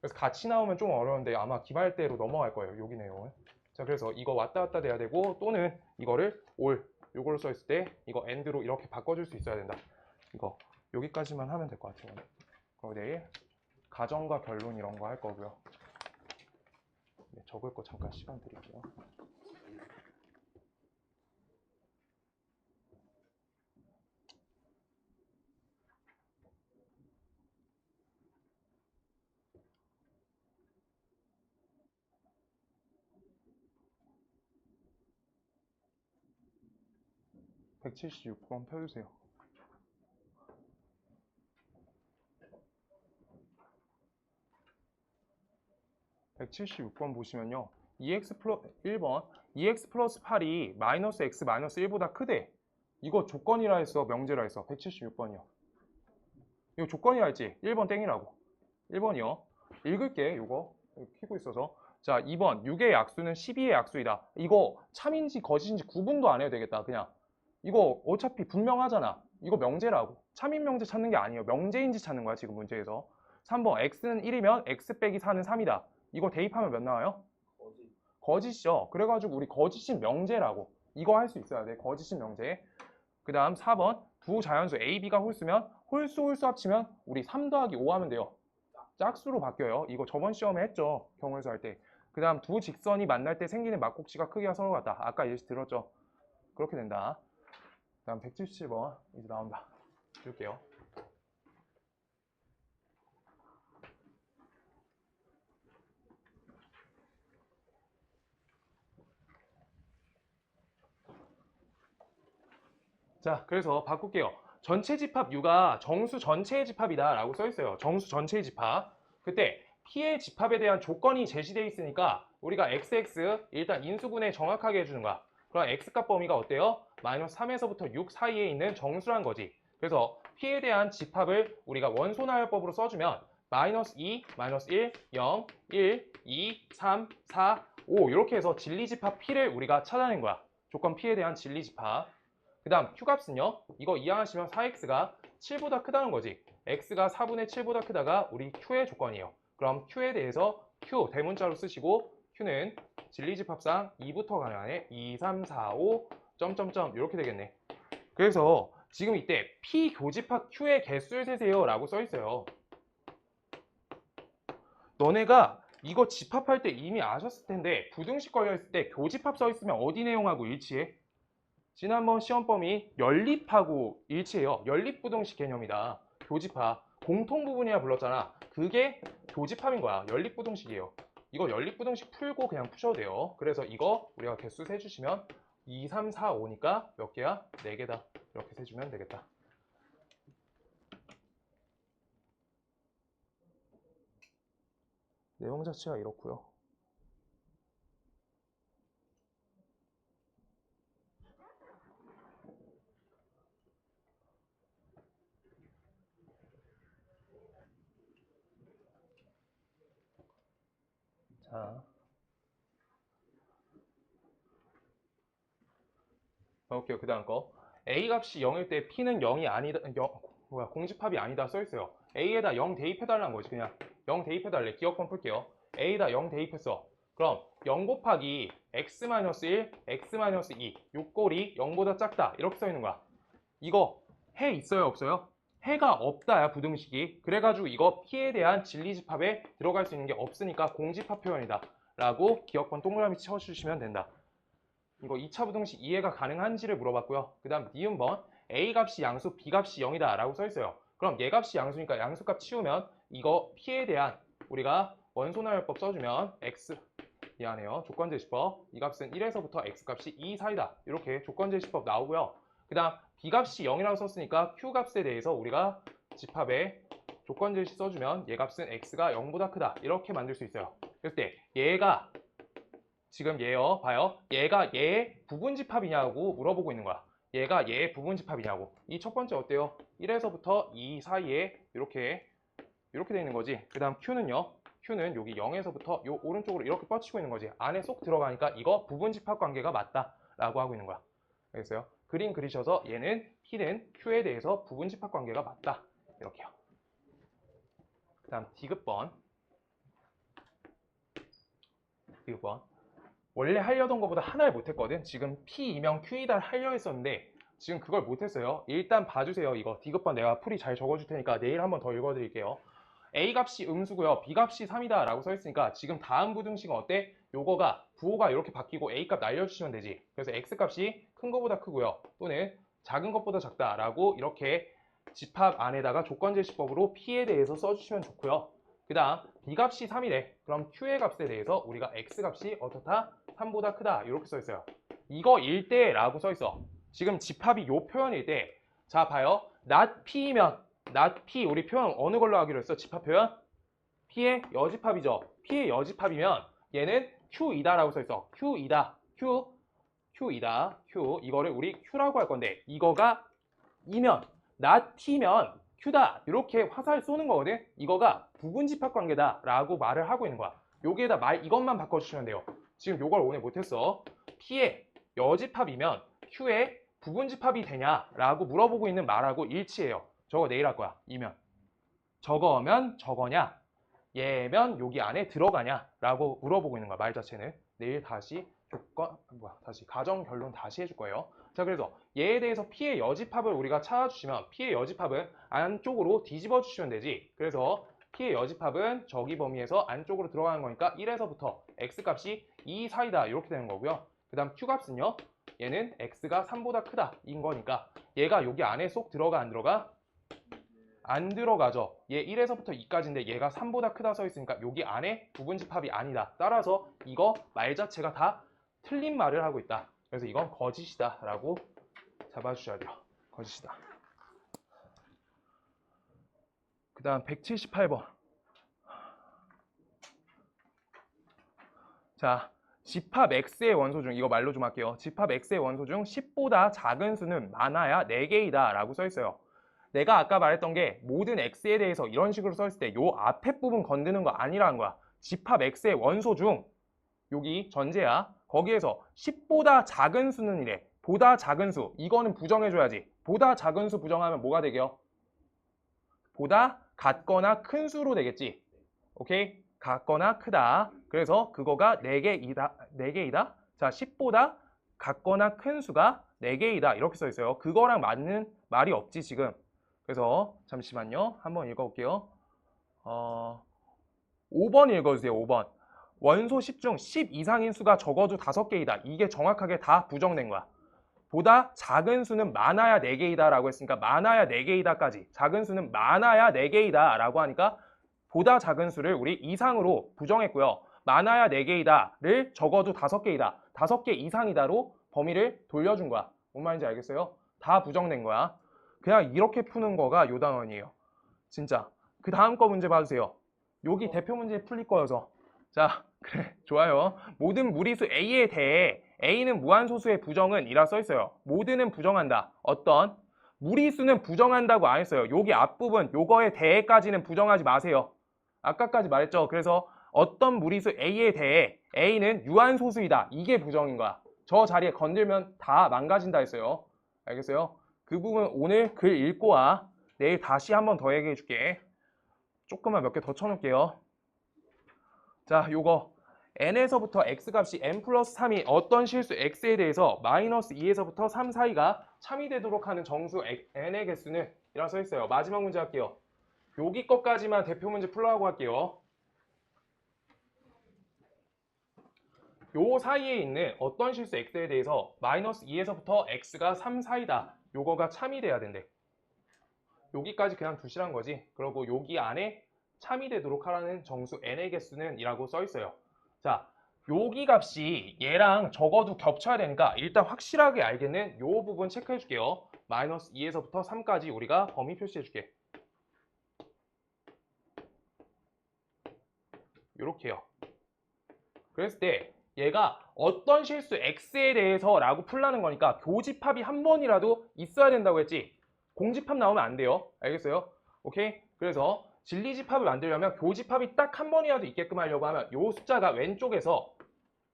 Speaker 1: 그래서 같이 나오면 좀 어려운데 아마 기말대로 넘어갈 거예요. 여기 내용은. 자, 그래서 이거 왔다 갔다 돼야 되고 또는 이거를 all 요걸로 써 있을 때 이거 and로 이렇게 바꿔줄 수 있어야 된다. 이거 여기까지만 하면 될 것 같아요. 그리고 내일 가정과 결론 이런 거 할 거고요. 네, 적을 거 잠깐 시간 드릴게요. (176번) 펴주세요. (176번) 보시면요. 2x 플러스 1번 2x 플러스 8이 마이너스 x 마이너스 1보다 크대. 이거 조건이라 했어, 명제라 했어. 176번이요. 이거 조건이라 했지. 1번 땡이라고. 1번이요. 읽을게. 이거 키고 있어서. 자, 2번 6의 약수는 12의 약수이다. 이거 참인지 거짓인지 구분도 안 해도 되겠다. 그냥 이거 어차피 분명하잖아. 이거 명제라고. 참인 명제 찾는 게 아니에요. 명제인지 찾는 거야 지금 문제에서. 3번 x는 1이면 x 빼기 4는 3이다. 이거 대입하면 몇 나와요? 거짓이죠. 그래가지고 우리 거짓인 명제라고. 이거 할 수 있어야 돼. 거짓인 명제. 그 다음 4번 두 자연수 A, B가 홀수면 홀수 합치면 우리 3 더하기 5 하면 돼요. 짝수로 바뀌어요. 이거 저번 시험에 했죠. 경우에서 할 때. 그 다음 두 직선이 만날 때 생기는 막곡지가 크기가 서로 같다. 아까 예시 들었죠. 그렇게 된다. 그 다음 177번 이제 나온다. 줄게요. 자, 그래서 바꿀게요. 전체 집합 U가 정수 전체의 집합이다 라고 써 있어요. 정수 전체의 집합. 그때 P의 집합에 대한 조건이 제시되어 있으니까 우리가 XX 일단 인수분해 정확하게 해주는 거야. 그럼 X값 범위가 어때요? 마이너스 3에서부터 6 사이에 있는 정수란 거지. 그래서 P에 대한 집합을 우리가 원소나열법으로 써주면 마이너스 2, 마이너스 1, 0, 1, 2, 3, 4, 5 이렇게 해서 진리집합 P를 우리가 찾아낸 거야. 조건 P에 대한 진리집합. 그 다음 Q값은요. 이거 이항하시면 4x가 7보다 크다는 거지. x가 4분의 7보다 크다가 우리 Q의 조건이에요. 그럼 Q에 대해서 Q 대문자로 쓰시고 Q는 진리집합상 2부터 가능하네. 2, 3, 4, 5 점점점 이렇게 되겠네. 그래서 지금 이때 P 교집합 Q의 개수를 세세요 라고 써 있어요. 너네가 이거 집합할 때 이미 아셨을 텐데 부등식 걸려있을 때 교집합 써 있으면 어디 내용하고 일치해? 지난번 시험 범위 연립하고 일치해요. 연립부등식 개념이다. 교집합. 공통부분이라 불렀잖아. 그게 교집합인 거야. 연립부등식이에요. 이거 연립부등식 풀고 그냥 푸셔도 돼요. 그래서 이거 우리가 개수 세주시면 2, 3, 4, 5니까 몇 개야? 4개다. 이렇게 세주면 되겠다. 내용 자체가 이렇고요. 자, 오케이. 그 다음 거. A 값이 0일 때 P는 0이 아니다, 공집합이 아니다 써있어요. A에다 0 대입해달라는 거지. 그냥 0 대입해달래. 기억번 풀게요. A에다 0 대입했어. 그럼 0 곱하기 x-1, x-2 요꼴이 0보다 작다 이렇게 써있는 거야. 이거 해 있어요 없어요? 해가 없다야 부등식이. 그래가지고 이거 P에 대한 진리집합에 들어갈 수 있는 게 없으니까 공집합 표현이다 라고 기억번 동그라미 쳐주시면 된다. 이거 2차 부등식 이해가 가능한지를 물어봤고요. 그 다음 니은번 A 값이 양수, B 값이 0이다 라고 써있어요. 그럼 얘 값이 양수니까 양수값 치우면 이거 P에 대한 우리가 원소나열법 써주면 x, 미안해요. 조건제시법 이 값은 1에서부터 x값이 2 사이다. 이렇게 조건제시법 나오고요. 그 다음 B값이 0이라고 썼으니까 Q값에 대해서 우리가 집합에 조건제시 써주면 얘 값은 x가 0보다 크다. 이렇게 만들 수 있어요. 그럴 때 얘가 지금 얘요. 봐요. 얘가 얘의 부분집합이냐고 물어보고 있는 거야. 얘가 얘의 부분집합이냐고. 이 첫 번째 어때요? 1에서부터 2 사이에 이렇게 돼 있는 거지. 그 다음 Q는요. Q는 여기 0에서부터 요 오른쪽으로 이렇게 뻗치고 있는 거지. 안에 쏙 들어가니까 이거 부분집합 관계가 맞다 라고 하고 있는 거야. 알겠어요? 그림 그리셔서 얘는 P는 Q에 대해서 부분집합 관계가 맞다. 이렇게요. 그 다음 디귿번. 원래 하려던 것보다 하나를 못했거든. 지금 P이면 Q이다 하려 했었는데 지금 그걸 못했어요. 일단 봐주세요. 이거 디귿번 내가 풀이 잘 적어줄 테니까 내일 한번 더 읽어드릴게요. A 값이 음수고요. B 값이 3이다 라고 써있으니까 지금 다음 부등식은 어때? 요거가 부호가 이렇게 바뀌고 A 값 날려주시면 되지. 그래서 X 값이 큰 거보다 크고요. 또는 작은 것보다 작다 라고 이렇게 집합 안에다가 조건제시법으로 P에 대해서 써주시면 좋고요. 그 다음 B 값이 3이래. 그럼 Q의 값에 대해서 우리가 X 값이 어떻다? 3보다 크다 이렇게 써있어요. 이거 일 때 라고 써있어. 지금 집합이 요 표현일 때 자 봐요. not P이면 not P 우리 표현 어느 걸로 하기로 했어? 집합 표현? P의 여집합이죠. P의 여집합이면 얘는 Q이다 라고 써있어. Q이다. Q이다. Q 이거를 우리 Q라고 할 건데 이거가 이면 not T면 Q다 이렇게 화살 쏘는 거거든. 이거가 부분집합 관계다 라고 말을 하고 있는 거야. 여기에다 이것만 바꿔주시면 돼요. 지금 요걸 오늘 못했어. P의 여집합이면 Q의 부분집합이 되냐 라고 물어보고 있는 말하고 일치해요. 저거 내일 할 거야. 이면 저거면 저거냐 얘면 여기 안에 들어가냐 라고 물어보고 있는 거야. 말 자체는 내일 다시 다시 가정 결론 다시 해줄 거예요. 자 그래서 얘에 대해서 P의 여집합을 우리가 찾아주시면 P의 여집합은 안쪽으로 뒤집어 주시면 되지. 그래서 P의 여집합은 저기 범위에서 안쪽으로 들어가는 거니까 1에서부터 X값이 2 사이다 이렇게 되는 거고요. 그 다음 Q값은요. 얘는 X가 3보다 크다 인 거니까 얘가 여기 안에 쏙 들어가 안 들어가? 안 들어가죠. 얘 1에서부터 2까지인데 얘가 3보다 크다 써 있으니까 여기 안에 부분집합이 아니다. 따라서 이거 말 자체가 다 틀린 말을 하고 있다. 그래서 이건 거짓이다 라고 잡아주셔야 돼요. 거짓이다. 그 다음 178번. 자, 집합 X의 원소 중 이거 말로 좀 할게요. 집합 X의 원소 중 10보다 작은 수는 많아야 4개이다 라고 써 있어요. 내가 아까 말했던 게 모든 X에 대해서 이런 식으로 써 있을 때 요 앞에 부분 건드는 거 아니라는 거야. 집합 X의 원소 중 여기 전제야. 거기에서 10보다 작은 수는 이래. 보다 작은 수. 이거는 부정해줘야지. 보다 작은 수 부정하면 뭐가 되게요? 보다 같거나 큰 수로 되겠지. 오케이? 같거나 크다. 그래서 그거가 4개이다. 4개이다. 자, 10보다 같거나 큰 수가 4개이다. 이렇게 써 있어요. 그거랑 맞는 말이 없지, 지금. 그래서 잠시만요. 한번 읽어볼게요. 5번 읽어주세요. 5번. 원소 10 중 10 이상인 수가 적어도 5개이다. 이게 정확하게 다 부정된 거야. 보다 작은 수는 많아야 4개이다 라고 했으니까 많아야 4개이다까지. 작은 수는 많아야 4개이다 라고 하니까 보다 작은 수를 우리 이상으로 부정했고요. 많아야 4개이다를 적어도 5개이다. 5개 이상이다로 범위를 돌려준 거야. 뭔 말인지 알겠어요? 다 부정된 거야. 그냥 이렇게 푸는 거가 요 단원이에요. 진짜. 그 다음 거 문제 봐주세요. 여기 대표 문제 풀릴 거여서. 자, 그래, 좋아요. 모든 무리수 A에 대해 A는 무한소수의 부정은 이라 써있어요. 모든은 부정한다. 어떤? 무리수는 부정한다고 안 했어요. 여기 앞부분, 요거에 대해까지는 부정하지 마세요. 아까까지 말했죠. 그래서 어떤 무리수 A에 대해 A는 유한소수이다. 이게 부정인 거야. 저 자리에 건들면 다 망가진다 했어요. 알겠어요? 그 부분 오늘 글 읽고 와. 내일 다시 한번 더 얘기해 줄게. 조금만 몇 개 더 쳐놓을게요. 자, 요거 n에서부터 x값이 n 플러스 3이 어떤 실수 x에 대해서 마이너스 2에서부터 3 사이가 참이 되도록 하는 정수 n의 개수는 이라 써 있어요. 마지막 문제 할게요. 여기 것까지만 대표 문제 풀라고 할게요. 요 사이에 있는 어떤 실수 x에 대해서 마이너스 2에서부터 x가 3 사이다. 요거가 참이 돼야 된대. 여기까지 그냥 두시란 거지. 그리고 여기 안에 참이 되도록 하라는 정수 n의 개수는 이라고 써 있어요. 자, 여기 값이 얘랑 적어도 겹쳐야 되니까 일단 확실하게 알겠는 요 부분 체크해 줄게요. 마이너스 2에서부터 3까지 우리가 범위 표시해 줄게. 요렇게요. 그랬을 때 얘가 어떤 실수 x에 대해서 라고 풀라는 거니까 교집합이 한 번이라도 있어야 된다고 했지. 공집합 나오면 안 돼요. 알겠어요? 오케이? 그래서 진리집합을 만들려면 교집합이 딱 한 번이라도 있게끔 하려고 하면 요 숫자가 왼쪽에서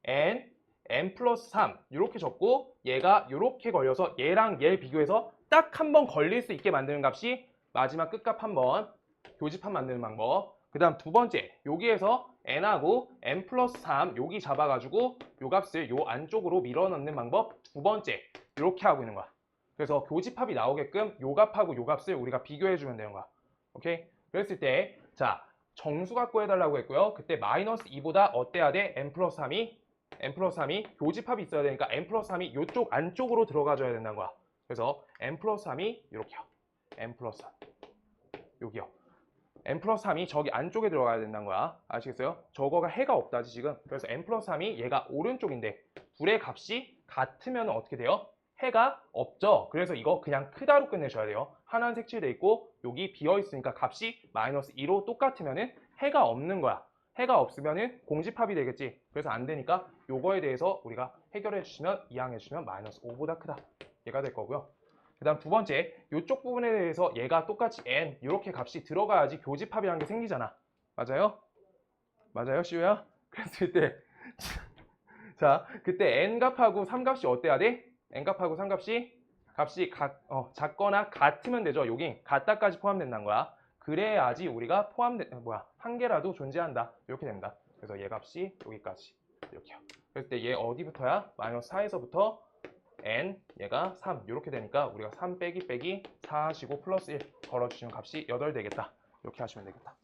Speaker 1: n 플러스 3 이렇게 적고 얘가 이렇게 걸려서 얘랑 얘를 비교해서 딱 한 번 걸릴 수 있게 만드는 값이 마지막 끝값 한 번 교집합 만드는 방법. 그 다음 두 번째 여기에서 n하고 n 플러스 3 여기 잡아가지고 요 값을 요 안쪽으로 밀어넣는 방법 두 번째 이렇게 하고 있는 거야. 그래서 교집합이 나오게끔 요 값하고 요 값을 우리가 비교해주면 되는 거야. 오케이? 그랬을 때 자 정수 갖고 해달라고 했고요. 그때 마이너스 2보다 어때야 돼? n 플러스 3이 교집합이 있어야 되니까 n 플러스 3이 요쪽 안쪽으로 들어가줘야 된다는 거야. 그래서 n 플러스 3이 이렇게요. n 플러스 3 여기요. n 플러스 3이 저기 안쪽에 들어가야 된다는 거야. 아시겠어요? 저거가 해가 없다지 지금. 그래서 n 플러스 3이 얘가 오른쪽인데 둘의 값이 같으면 어떻게 돼요? 해가 없죠. 그래서 이거 그냥 크다로 끝내셔야 돼요. 하나는 색칠돼 있고 여기 비어 있으니까 값이 마이너스 2로 똑같으면은 해가 없는 거야. 해가 없으면은 공집합이 되겠지. 그래서 안 되니까 요거에 대해서 우리가 해결해 주시면 이항해 주시면 마이너스 5보다 크다. 얘가 될 거고요. 그 다음 두 번째 이쪽 부분에 대해서 얘가 똑같이 n 이렇게 값이 들어가야지 교집합이라는 게 생기잖아. 맞아요? 맞아요, 시우야? 그랬을 때 자, 그때 n값하고 3값이 어때야 돼? n값하고 3값이 작거나 같으면 되죠. 여기 같다까지 포함된다는 거야. 그래야지 우리가 한 개라도 존재한다. 이렇게 됩니다. 그래서 얘 값이 여기까지 이렇게요. 그랬을 때 얘 어디부터야? 마이너스 4에서부터 n 얘가 3 이렇게 되니까 우리가 3 빼기 4 하시고 플러스 1 걸어주시면 값이 8 되겠다. 이렇게 하시면 되겠다.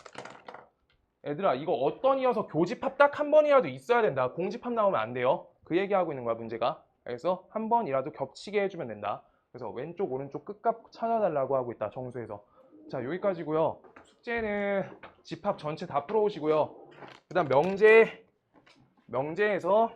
Speaker 1: 얘들아 이거 어떤 이어서 교집합 딱 한 번이라도 있어야 된다. 공집합 나오면 안 돼요. 그 얘기하고 있는 거야 문제가. 그래서 한 번이라도 겹치게 해주면 된다. 그래서 왼쪽 오른쪽 끝값 찾아달라고 하고 있다. 정수에서. 자 여기까지고요. 숙제는 집합 전체 다 풀어오시고요. 그 다음 명제에서